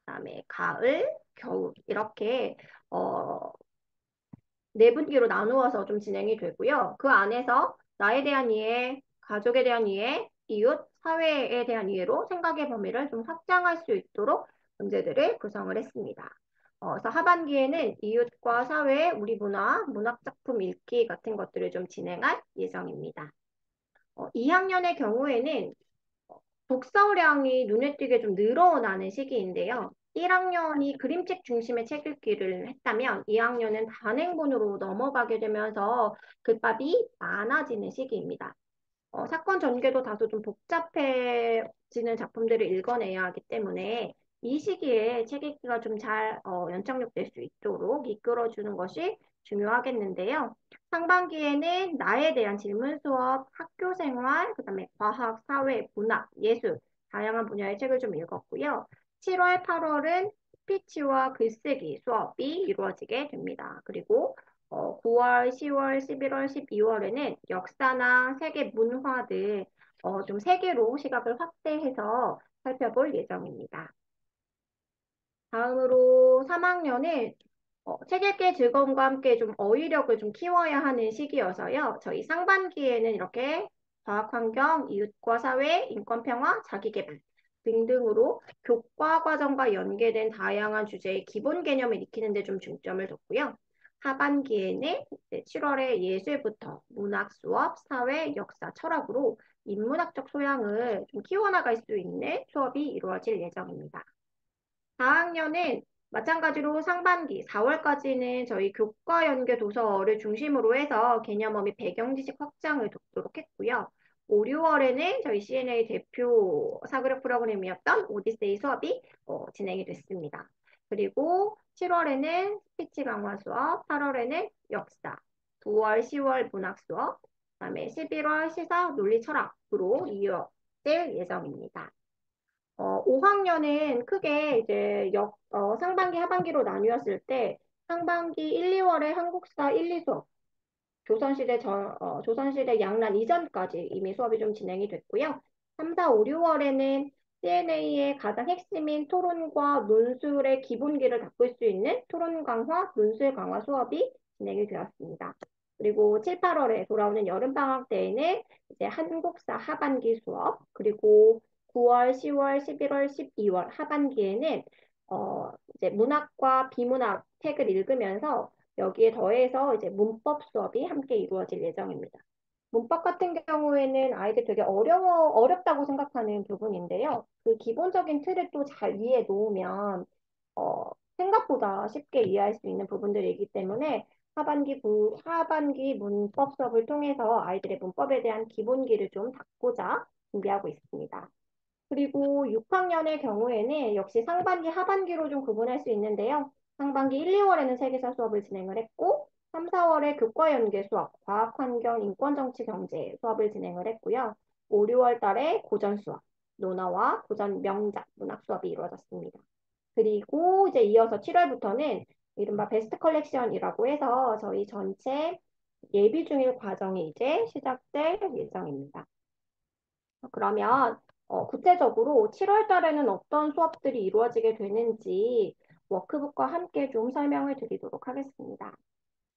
그다음에 가을, 겨울 이렇게 네 분기로 나누어서 좀 진행이 되고요. 그 안에서 나에 대한 이해, 가족에 대한 이해, 이웃, 사회에 대한 이해로 생각의 범위를 좀 확장할 수 있도록 문제들을 구성을 했습니다. 그래서 하반기에는 이웃과 사회, 우리 문화, 문학작품 읽기 같은 것들을 좀 진행할 예정입니다. 2학년의 경우에는 독서량이 눈에 띄게 좀 늘어나는 시기인데요. 1학년이 그림책 중심의 책 읽기를 했다면 2학년은 단행본으로 넘어가게 되면서 글밥이 많아지는 시기입니다. 사건 전개도 다소 좀 복잡해지는 작품들을 읽어내야 하기 때문에 이 시기에 책 읽기가 좀 잘 연착륙될 수 있도록 이끌어주는 것이 중요하겠는데요. 상반기에는 나에 대한 질문 수업, 학교 생활, 그다음에 과학, 사회, 문학, 예술 다양한 분야의 책을 좀 읽었고요. 7월, 8월은 스피치와 글쓰기 수업이 이루어지게 됩니다. 그리고 9월, 10월, 11월, 12월에는 역사나 세계 문화 등 좀 세계로 시각을 확대해서 살펴볼 예정입니다. 다음으로 3학년은 책 읽기의 즐거움과 함께 좀 어휘력을 좀 키워야 하는 시기여서요. 저희 상반기에는 이렇게 과학환경, 이웃과 사회, 인권평화, 자기계발 등등으로 교과 과정과 연계된 다양한 주제의 기본 개념을 익히는 데 좀 중점을 뒀고요. 하반기에는 7월에 예술부터 문학 수업, 사회, 역사, 철학으로 인문학적 소양을 좀 키워나갈 수 있는 수업이 이루어질 예정입니다. 4학년은 마찬가지로 상반기 4월까지는 저희 교과 연계 도서를 중심으로 해서 개념어 및 배경 지식 확장을 돕도록 했고요. 5, 6월에는 저희 CNA 대표 사교육 프로그램이었던 오디세이 수업이 진행이 됐습니다. 그리고 7월에는 스피치 강화 수업, 8월에는 역사, 9월, 10월 문학 수업, 그다음에 11월 시사 논리 철학으로 이어질 예정입니다. 5학년은 크게 이제 상반기, 하반기로 나뉘었을 때 상반기 1, 2월에 한국사 1, 2수업, 조선시대 양란 이전까지 이미 수업이 좀 진행이 됐고요. 3, 4, 5, 6월에는 CNA의 가장 핵심인 토론과 논술의 기본기를 닦을 수 있는 토론 강화, 논술 강화 수업이 진행이 되었습니다. 그리고 7, 8월에 돌아오는 여름방학 때에는 이제 한국사 하반기 수업, 그리고 9월, 10월, 11월, 12월 하반기에는 이제 문학과 비문학 책을 읽으면서 여기에 더해서 이제 문법 수업이 함께 이루어질 예정입니다. 문법 같은 경우에는 아이들 되게 어렵다고 생각하는 부분인데요. 그 기본적인 틀을 또 잘 이해해 놓으면, 생각보다 쉽게 이해할 수 있는 부분들이기 때문에 하반기 문법 수업을 통해서 아이들의 문법에 대한 기본기를 좀 닦고자 준비하고 있습니다. 그리고 6학년의 경우에는 역시 상반기, 하반기로 좀 구분할 수 있는데요. 상반기 1, 2월에는 세계사 수업을 진행을 했고, 3, 4월에 교과 연계 수업, 과학, 환경, 인권, 정치, 경제 수업을 진행을 했고요. 5, 6월 달에 고전 수업, 논어와 고전 명작, 문학 수업이 이루어졌습니다. 그리고 이제 이어서 7월부터는 이른바 베스트 컬렉션이라고 해서 저희 전체 예비 중일 과정이 이제 시작될 예정입니다. 그러면 구체적으로 7월 달에는 어떤 수업들이 이루어지게 되는지 워크북과 함께 좀 설명을 드리도록 하겠습니다.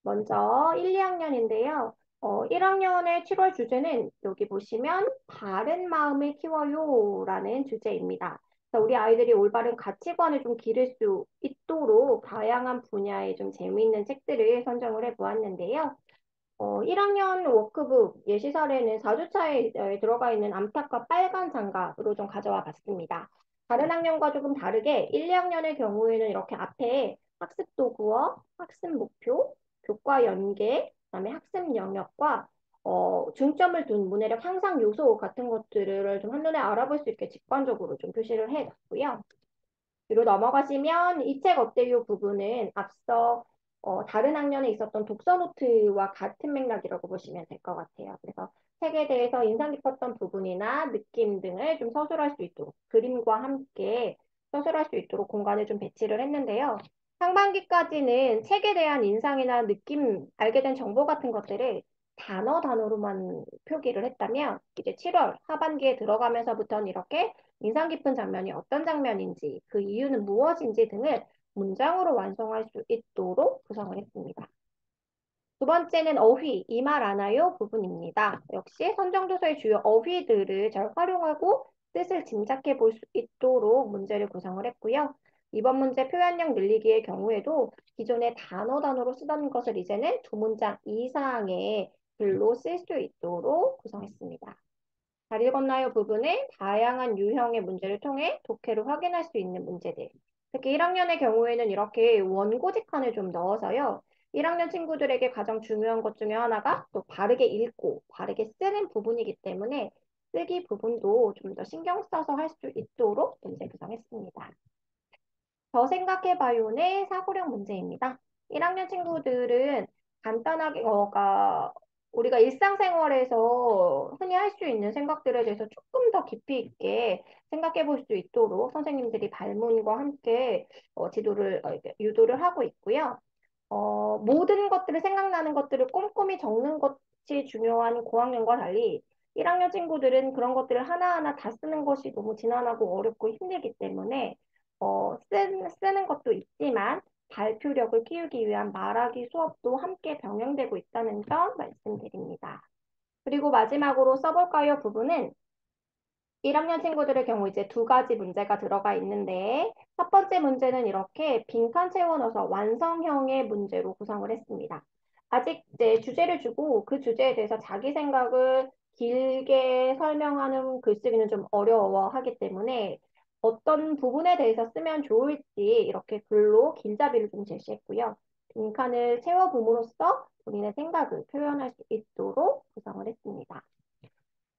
먼저 1, 2학년인데요. 1학년의 7월 주제는 여기 보시면 바른 마음을 키워요라는 주제입니다. 그래서 우리 아이들이 올바른 가치관을 좀 기를 수 있도록 다양한 분야의 좀 재미있는 책들을 선정을 해 보았는데요. 1학년 워크북 예시 사례는 4주차에 들어가 있는 암탉과 빨간 장갑으로 좀 가져와 봤습니다. 다른 학년과 조금 다르게 1, 2학년의 경우에는 이렇게 앞에 학습 도구어, 학습 목표, 교과 연계, 그다음에 학습 영역과 중점을 둔 문해력 향상 요소 같은 것들을 좀 한눈에 알아볼 수 있게 직관적으로 좀 표시를 해놨고요. 뒤로 넘어가시면 이 책 어때요 부분은 앞서 다른 학년에 있었던 독서 노트와 같은 맥락이라고 보시면 될 것 같아요. 그래서 책에 대해서 인상 깊었던 부분이나 느낌 등을 좀 서술할 수 있도록 그림과 함께 서술할 수 있도록 공간을 좀 배치를 했는데요. 상반기까지는 책에 대한 인상이나 느낌, 알게 된 정보 같은 것들을 단어로만 표기를 했다면 이제 7월 하반기에 들어가면서부터는 이렇게 인상 깊은 장면이 어떤 장면인지, 그 이유는 무엇인지 등을 문장으로 완성할 수 있도록 구성을 했습니다. 두 번째는 어휘, 이 말 아나요? 부분입니다. 역시 선정도서의 주요 어휘들을 잘 활용하고 뜻을 짐작해 볼 수 있도록 문제를 구성을 했고요. 이번 문제 표현력 늘리기의 경우에도 기존에 단어로 쓰던 것을 이제는 두 문장 이상의 글로 쓸 수 있도록 구성했습니다. 잘 읽었나요 부분은 다양한 유형의 문제를 통해 독해를 확인할 수 있는 문제들. 특히 1학년의 경우에는 이렇게 원고지 칸을 좀 넣어서요. 1학년 친구들에게 가장 중요한 것 중에 하나가 또 바르게 읽고 바르게 쓰는 부분이기 때문에 쓰기 부분도 좀 더 신경 써서 할 수 있도록 문제 구성했습니다. 더 생각해봐요의 사고력 문제입니다. 1학년 친구들은 간단하게 우리가 일상생활에서 흔히 할 수 있는 생각들에 대해서 조금 더 깊이 있게 생각해 볼 수 있도록 선생님들이 발문과 함께 이렇게 유도를 하고 있고요. 모든 것들을 생각나는 것들을 꼼꼼히 적는 것이 중요한 고학년과 달리 1학년 친구들은 그런 것들을 하나하나 다 쓰는 것이 너무 지난하고 어렵고 힘들기 때문에 쓰는 것도 있지만 발표력을 키우기 위한 말하기 수업도 함께 병행되고 있다는 점 말씀드립니다. 그리고 마지막으로 써볼까요 부분은 1학년 친구들의 경우 이제 두 가지 문제가 들어가 있는데 첫 번째 문제는 이렇게 빈칸 채워넣어서 완성형의 문제로 구성을 했습니다. 아직 이제 주제를 주고 그 주제에 대해서 자기 생각을 길게 설명하는 글쓰기는 좀 어려워하기 때문에 어떤 부분에 대해서 쓰면 좋을지 이렇게 글로 길잡이를 좀 제시했고요. 빈칸을 채워봄으로써 본인의 생각을 표현할 수 있도록 구성을 했습니다.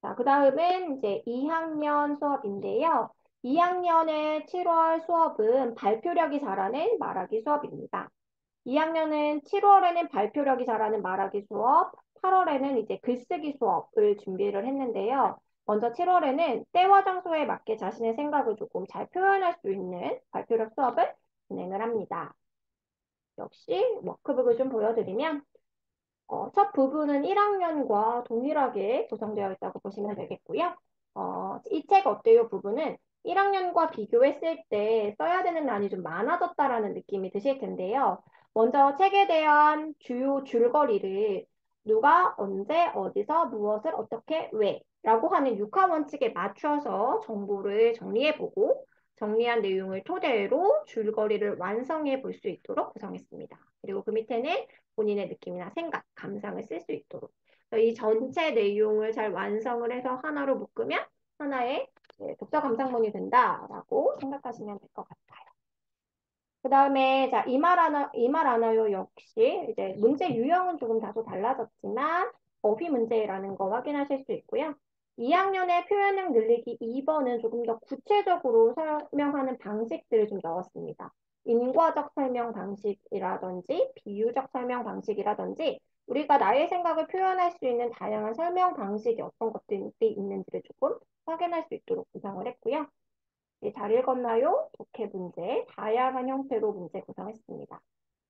자, 그 다음은 이제 2학년 수업인데요. 2학년의 7월 수업은 발표력이 잘하는 말하기 수업입니다. 2학년은 7월에는 발표력이 잘하는 말하기 수업, 8월에는 이제 글쓰기 수업을 준비를 했는데요. 먼저 7월에는 때와 장소에 맞게 자신의 생각을 조금 잘 표현할 수 있는 발표력 수업을 진행을 합니다. 역시 워크북을 좀 보여드리면 첫 부분은 1학년과 동일하게 구성되어 있다고 보시면 되겠고요. 이 책 어때요 부분은 1학년과 비교했을 때 써야 되는 난이 좀 많아졌다라는 느낌이 드실 텐데요. 먼저 책에 대한 주요 줄거리를 누가 언제 어디서 무엇을 어떻게 왜 라고 하는 육하 원칙에 맞춰서 정보를 정리해보고 정리한 내용을 토대로 줄거리를 완성해 볼 수 있도록 구성했습니다. 그리고 그 밑에는 본인의 느낌이나 생각, 감상을 쓸 수 있도록. 이 전체 내용을 잘 완성을 해서 하나로 묶으면 하나의 독서 감상문이 된다라고 생각하시면 될 것 같아요. 그 다음에, 자, 이 말 하나요 역시 이제 문제 유형은 조금 다소 달라졌지만 어휘 문제라는 거 확인하실 수 있고요. 2학년의 표현력 늘리기 2번은 조금 더 구체적으로 설명하는 방식들을 좀 넣었습니다. 인과적 설명 방식이라든지 비유적 설명 방식이라든지 우리가 나의 생각을 표현할 수 있는 다양한 설명 방식이 어떤 것들이 있는지를 조금 확인할 수 있도록 구성을 했고요. 잘 읽었나요? 독해 문제, 다양한 형태로 문제 구성했습니다.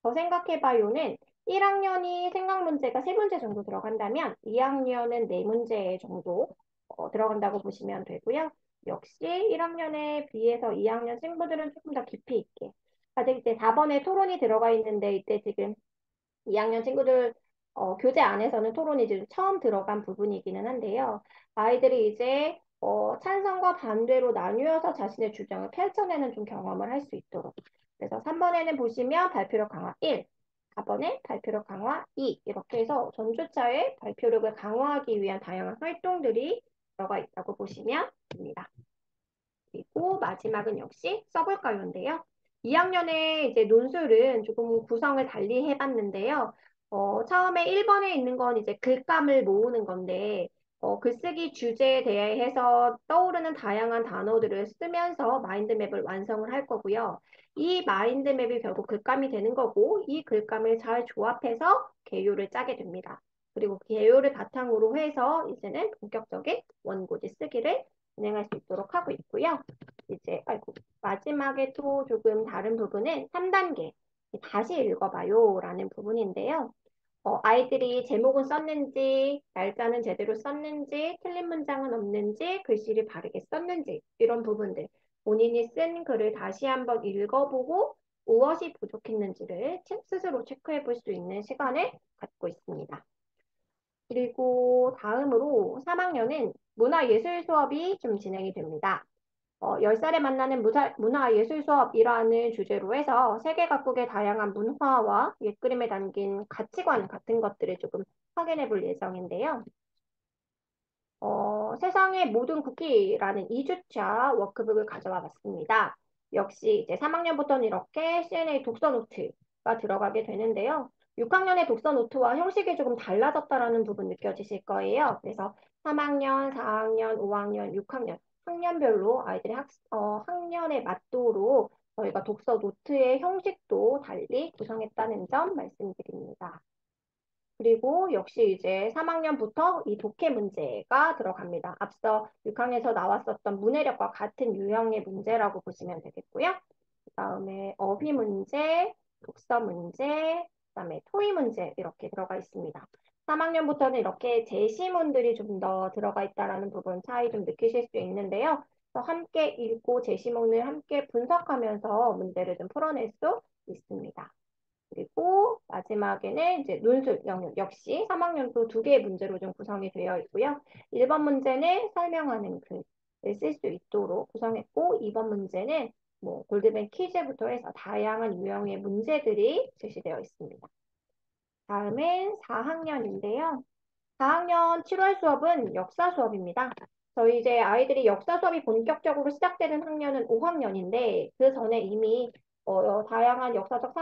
더 생각해봐요는 1학년이 생각 문제가 3문제 정도 들어간다면 2학년은 4문제 정도 들어간다고 보시면 되고요. 역시 1학년에 비해서 2학년 친구들은 조금 더 깊이 있게. 다들 이제 4번에 토론이 들어가 있는데 이때 지금 2학년 친구들 교재 안에서는 토론이 지금 처음 들어간 부분이기는 한데요. 아이들이 이제 찬성과 반대로 나뉘어서 자신의 주장을 펼쳐내는 좀 경험을 할 수 있도록. 그래서 3번에는 보시면 발표력 강화 1, 4번에 발표력 강화 2 이렇게 해서 전주차의 발표력을 강화하기 위한 다양한 활동들이 들어가 있다고 보시면 됩니다. 그리고 마지막은 역시 써볼까요인데요. 2학년에 이제 논술은 조금 구성을 달리 해봤는데요. 처음에 1번에 있는 건 이제 글감을 모으는 건데, 글쓰기 주제에 대해서 떠오르는 다양한 단어들을 쓰면서 마인드맵을 완성을 할 거고요. 이 마인드맵이 결국 글감이 되는 거고, 이 글감을 잘 조합해서 개요를 짜게 됩니다. 그리고 개요를 바탕으로 해서 이제는 본격적인 원고지 쓰기를 진행할 수 있도록 하고 있고요. 이제 아이고 마지막에 또 조금 다른 부분은 3단계 다시 읽어봐요 라는 부분인데요. 아이들이 제목은 썼는지, 날짜는 제대로 썼는지, 틀린 문장은 없는지, 글씨를 바르게 썼는지 이런 부분들 본인이 쓴 글을 다시 한번 읽어보고 무엇이 부족했는지를 스스로 체크해 볼 수 있는 시간을 갖고 있습니다. 그리고 다음으로 3학년은 문화예술 수업이 좀 진행이 됩니다. 10살에 만나는 문화예술 수업이라는 주제로 해서 세계 각국의 다양한 문화와 옛그림에 담긴 가치관 같은 것들을 조금 확인해 볼 예정인데요. 세상의 모든 쿠키라는 2주차 워크북을 가져와 봤습니다. 역시 이제 3학년부터는 이렇게 CNA 독서 노트가 들어가게 되는데요. 6학년의 독서 노트와 형식이 조금 달라졌다라는 부분 느껴지실 거예요. 그래서 3학년, 4학년, 5학년, 6학년, 학년별로 아이들의 학년에 맞도록 저희가 독서 노트의 형식도 달리 구성했다는 점 말씀드립니다. 그리고 역시 이제 3학년부터 이 독해 문제가 들어갑니다. 앞서 6학년에서 나왔었던 문해력과 같은 유형의 문제라고 보시면 되겠고요. 그다음에 어휘 문제, 독서 문제, 그다음에 토의 문제 이렇게 들어가 있습니다. 3학년부터는 이렇게 제시문들이 좀 더 들어가 있다라는 부분 차이 좀 느끼실 수 있는데요. 그래서 함께 읽고 제시문을 함께 분석하면서 문제를 좀 풀어낼 수 있습니다. 그리고 마지막에는 이제 논술 영역 역시 3학년도 2개의 문제로 좀 구성이 되어 있고요. 1번 문제는 설명하는 글을 쓸 수 있도록 구성했고 2번 문제는 뭐 골드뱅 퀴즈부터 해서 다양한 유형의 문제들이 제시되어 있습니다. 다음은 4학년인데요. 4학년 7월 수업은 역사 수업입니다. 저희 이제 아이들이 역사 수업이 본격적으로 시작되는 학년은 5학년인데 그 전에 이미 다양한 역사적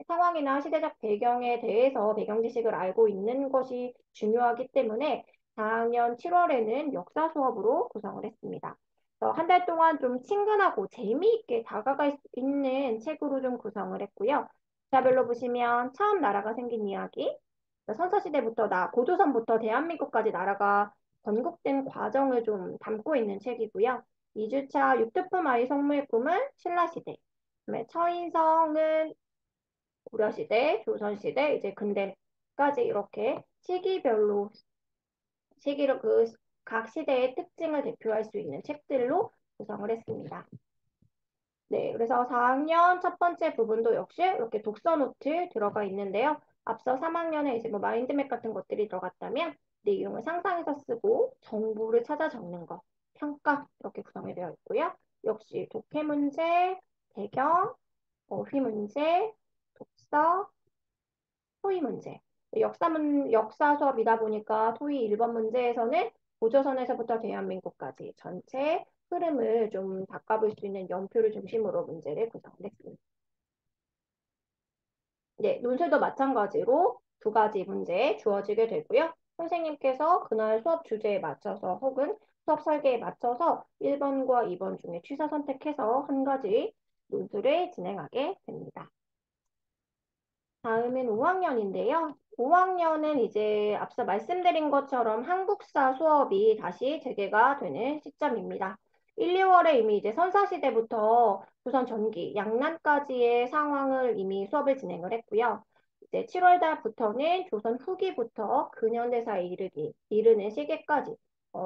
상황이나 시대적 배경에 대해서 배경 지식을 알고 있는 것이 중요하기 때문에 4학년 7월에는 역사 수업으로 구성을 했습니다. 한 달 동안 좀 친근하고 재미있게 다가갈 수 있는 책으로 좀 구성을 했고요. 자별로 보시면 처음 나라가 생긴 이야기, 선사시대부터 고조선부터 대한민국까지 나라가 건국된 과정을 좀 담고 있는 책이고요. 2주차 육두품 아이 성무의 꿈은 신라시대. 그다음에 처인성은 고려시대, 조선시대, 이제 근대까지 이렇게 시기로 각 시대의 특징을 대표할 수 있는 책들로 구성을 했습니다. 네, 그래서 4학년 첫 번째 부분도 역시 이렇게 독서 노트 들어가 있는데요. 앞서 3학년에 이제 뭐 마인드맵 같은 것들이 들어갔다면 내용을 상상해서 쓰고 정보를 찾아 적는 것, 평가 이렇게 구성이 되어 있고요. 역시 독해 문제, 배경, 어휘 문제, 독서, 토의 문제. 역사 수업이다 보니까 토의 1번 문제에서는 고조선에서부터 대한민국까지 전체 흐름을 좀 바꿔볼 수 있는 연표를 중심으로 문제를 구성했습니다. 네, 논술도 마찬가지로 두 가지 문제 주어지게 되고요. 선생님께서 그날 수업 주제에 맞춰서 혹은 수업 설계에 맞춰서 1번과 2번 중에 취사 선택해서 한 가지 논술을 진행하게 됩니다. 다음은 5학년인데요. 5학년은 이제 앞서 말씀드린 것처럼 한국사 수업이 다시 재개가 되는 시점입니다. 1, 2월에 이미 이제 선사시대부터 조선 전기, 양난까지의 상황을 이미 수업을 진행을 했고요. 이제 7월 달부터는 조선 후기부터 근현대사에 이르는 시기까지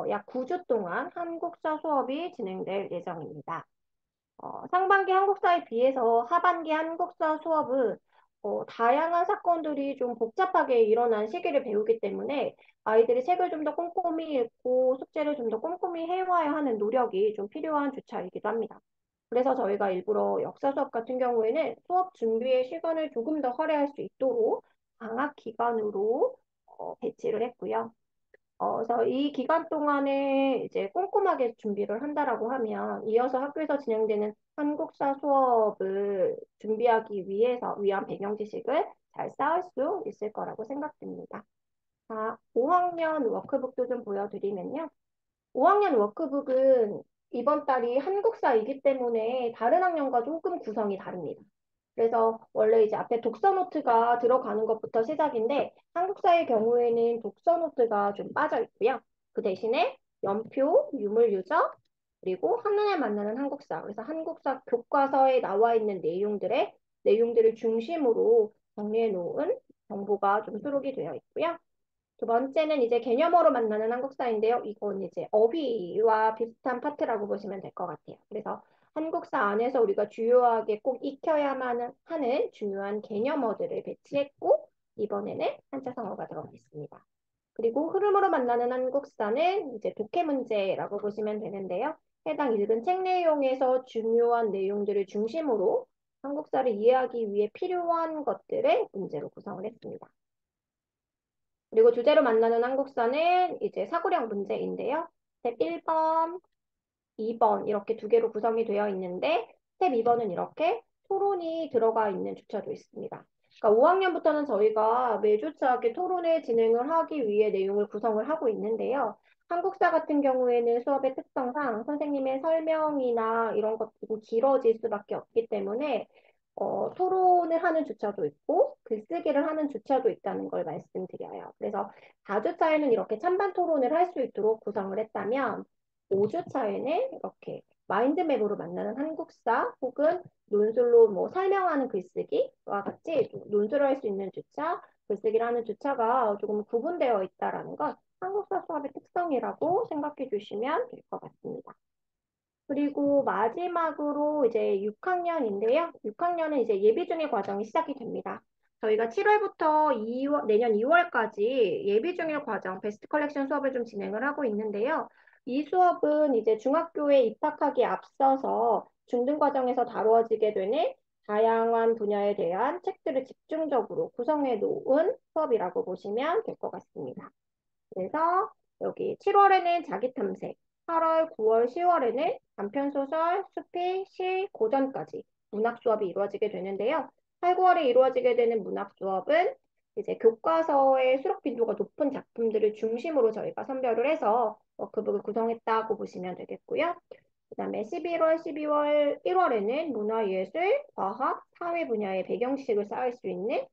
약 9주 동안 한국사 수업이 진행될 예정입니다. 상반기 한국사에 비해서 하반기 한국사 수업은 다양한 사건들이 좀 복잡하게 일어난 시기를 배우기 때문에 아이들이 책을 좀 더 꼼꼼히 읽고 숙제를 좀 더 꼼꼼히 해와야 하는 노력이 좀 필요한 주차이기도 합니다. 그래서 저희가 일부러 역사 수업 같은 경우에는 수업 준비의 시간을 조금 더 할애할 수 있도록 방학 기간으로 배치를 했고요. 그래서 이 기간 동안에 이제 꼼꼼하게 준비를 한다라고 하면 이어서 학교에서 진행되는 한국사 수업을 준비하기 위한 배경 지식을 잘 쌓을 수 있을 거라고 생각됩니다. 자, 5학년 워크북도 좀 보여드리면요. 5학년 워크북은 이번 달이 한국사이기 때문에 다른 학년과 조금 구성이 다릅니다. 그래서 원래 이제 앞에 독서 노트가 들어가는 것부터 시작인데 한국사의 경우에는 독서 노트가 좀 빠져 있고요. 그 대신에 연표, 유물유적, 그리고 한눈에 만나는 한국사. 그래서 한국사 교과서에 나와 있는 내용들을 중심으로 정리해 놓은 정보가 좀 수록이 되어 있고요. 두 번째는 이제 개념어로 만나는 한국사인데요. 이건 이제 어휘와 비슷한 파트라고 보시면 될 것 같아요. 그래서 한국사 안에서 우리가 주요하게 꼭 익혀야만 하는 중요한 개념어들을 배치했고, 이번에는 한자성어가 들어가 있습니다. 그리고 흐름으로 만나는 한국사는 이제 독해 문제라고 보시면 되는데요. 해당 읽은 책 내용에서 중요한 내용들을 중심으로 한국사를 이해하기 위해 필요한 것들을 문제로 구성을 했습니다. 그리고 주제로 만나는 한국사는 이제 사고력 문제인데요. 스텝 1번, 2번 이렇게 두 개로 구성이 되어 있는데 스텝 2번은 이렇게 토론이 들어가 있는 주차도 있습니다. 그러니까 5학년부터는 저희가 매주차게 토론을 진행을 하기 위해 내용을 구성을 하고 있는데요. 한국사 같은 경우에는 수업의 특성상 선생님의 설명이나 이런 것들이 길어질 수밖에 없기 때문에 토론을 하는 주차도 있고 글쓰기를 하는 주차도 있다는 걸 말씀드려요. 그래서 4주차에는 이렇게 찬반 토론을 할 수 있도록 구성을 했다면 5주차에는 이렇게 마인드맵으로 만나는 한국사 혹은 논술로 뭐 설명하는 글쓰기와 같이 논술을 할 수 있는 주차, 글쓰기를 하는 주차가 조금 구분되어 있다라는 건 한국사 수업의 특성이라고 생각해 주시면 될 것 같습니다. 그리고 마지막으로 이제 6학년인데요. 6학년은 이제 예비중일 과정이 시작이 됩니다. 저희가 7월부터 내년 2월까지 예비중일 과정 베스트 컬렉션 수업을 좀 진행을 하고 있는데요. 이 수업은 이제 중학교에 입학하기에 앞서서 중등 과정에서 다루어지게 되는 다양한 분야에 대한 책들을 집중적으로 구성해 놓은 수업이라고 보시면 될 것 같습니다. 그래서 여기 7월에는 자기탐색, 8월, 9월, 10월에는 단편소설, 수필, 시, 고전까지 문학 수업이 이루어지게 되는데요. 8, 9월에 이루어지게 되는 문학 수업은 이제 교과서의 수록 빈도가 높은 작품들을 중심으로 저희가 선별을 해서 워크북을 구성했다고 보시면 되겠고요. 그다음에 11월, 12월, 1월에는 문화예술, 과학, 사회 분야의 배경 지식을 쌓을 수 있는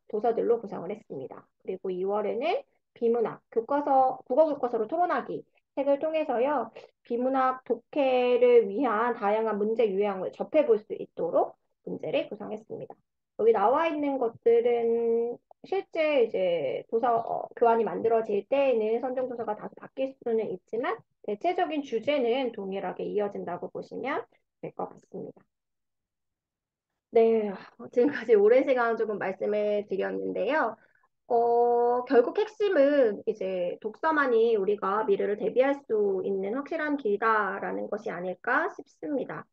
도서들로 구성을 했습니다. 그리고 2월에는 비문학, 국어 교과서로 토론하기 책을 통해서요, 비문학 독해를 위한 다양한 문제 유형을 접해볼 수 있도록 문제를 구성했습니다. 여기 나와 있는 것들은 실제 이제 교환이 만들어질 때에는 선정 도서가 다소 바뀔 수는 있지만 대체적인 주제는 동일하게 이어진다고 보시면 될 것 같습니다. 네, 지금까지 오랜 시간 조금 말씀을 드렸는데요. 결국 핵심은 이제 독서만이 우리가 미래를 대비할 수 있는 확실한 길이다라는 것이 아닐까 싶습니다.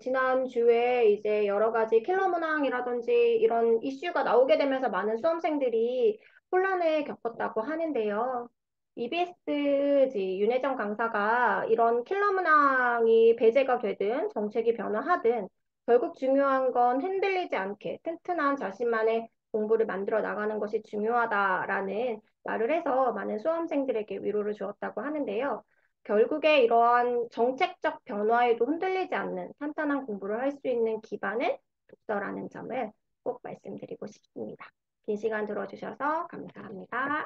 지난주에 이제 여러 가지 킬러 문항이라든지 이런 이슈가 나오게 되면서 많은 수험생들이 혼란을 겪었다고 하는데요. EBS 윤혜정 강사가 이런 킬러 문항이 배제가 되든 정책이 변화하든 결국 중요한 건 흔들리지 않게 튼튼한 자신만의 공부를 만들어 나가는 것이 중요하다라는 말을 해서 많은 수험생들에게 위로를 주었다고 하는데요. 결국에 이러한 정책적 변화에도 흔들리지 않는 탄탄한 공부를 할 수 있는 기반은 독서라는 점을 꼭 말씀드리고 싶습니다. 긴 시간 들어주셔서 감사합니다.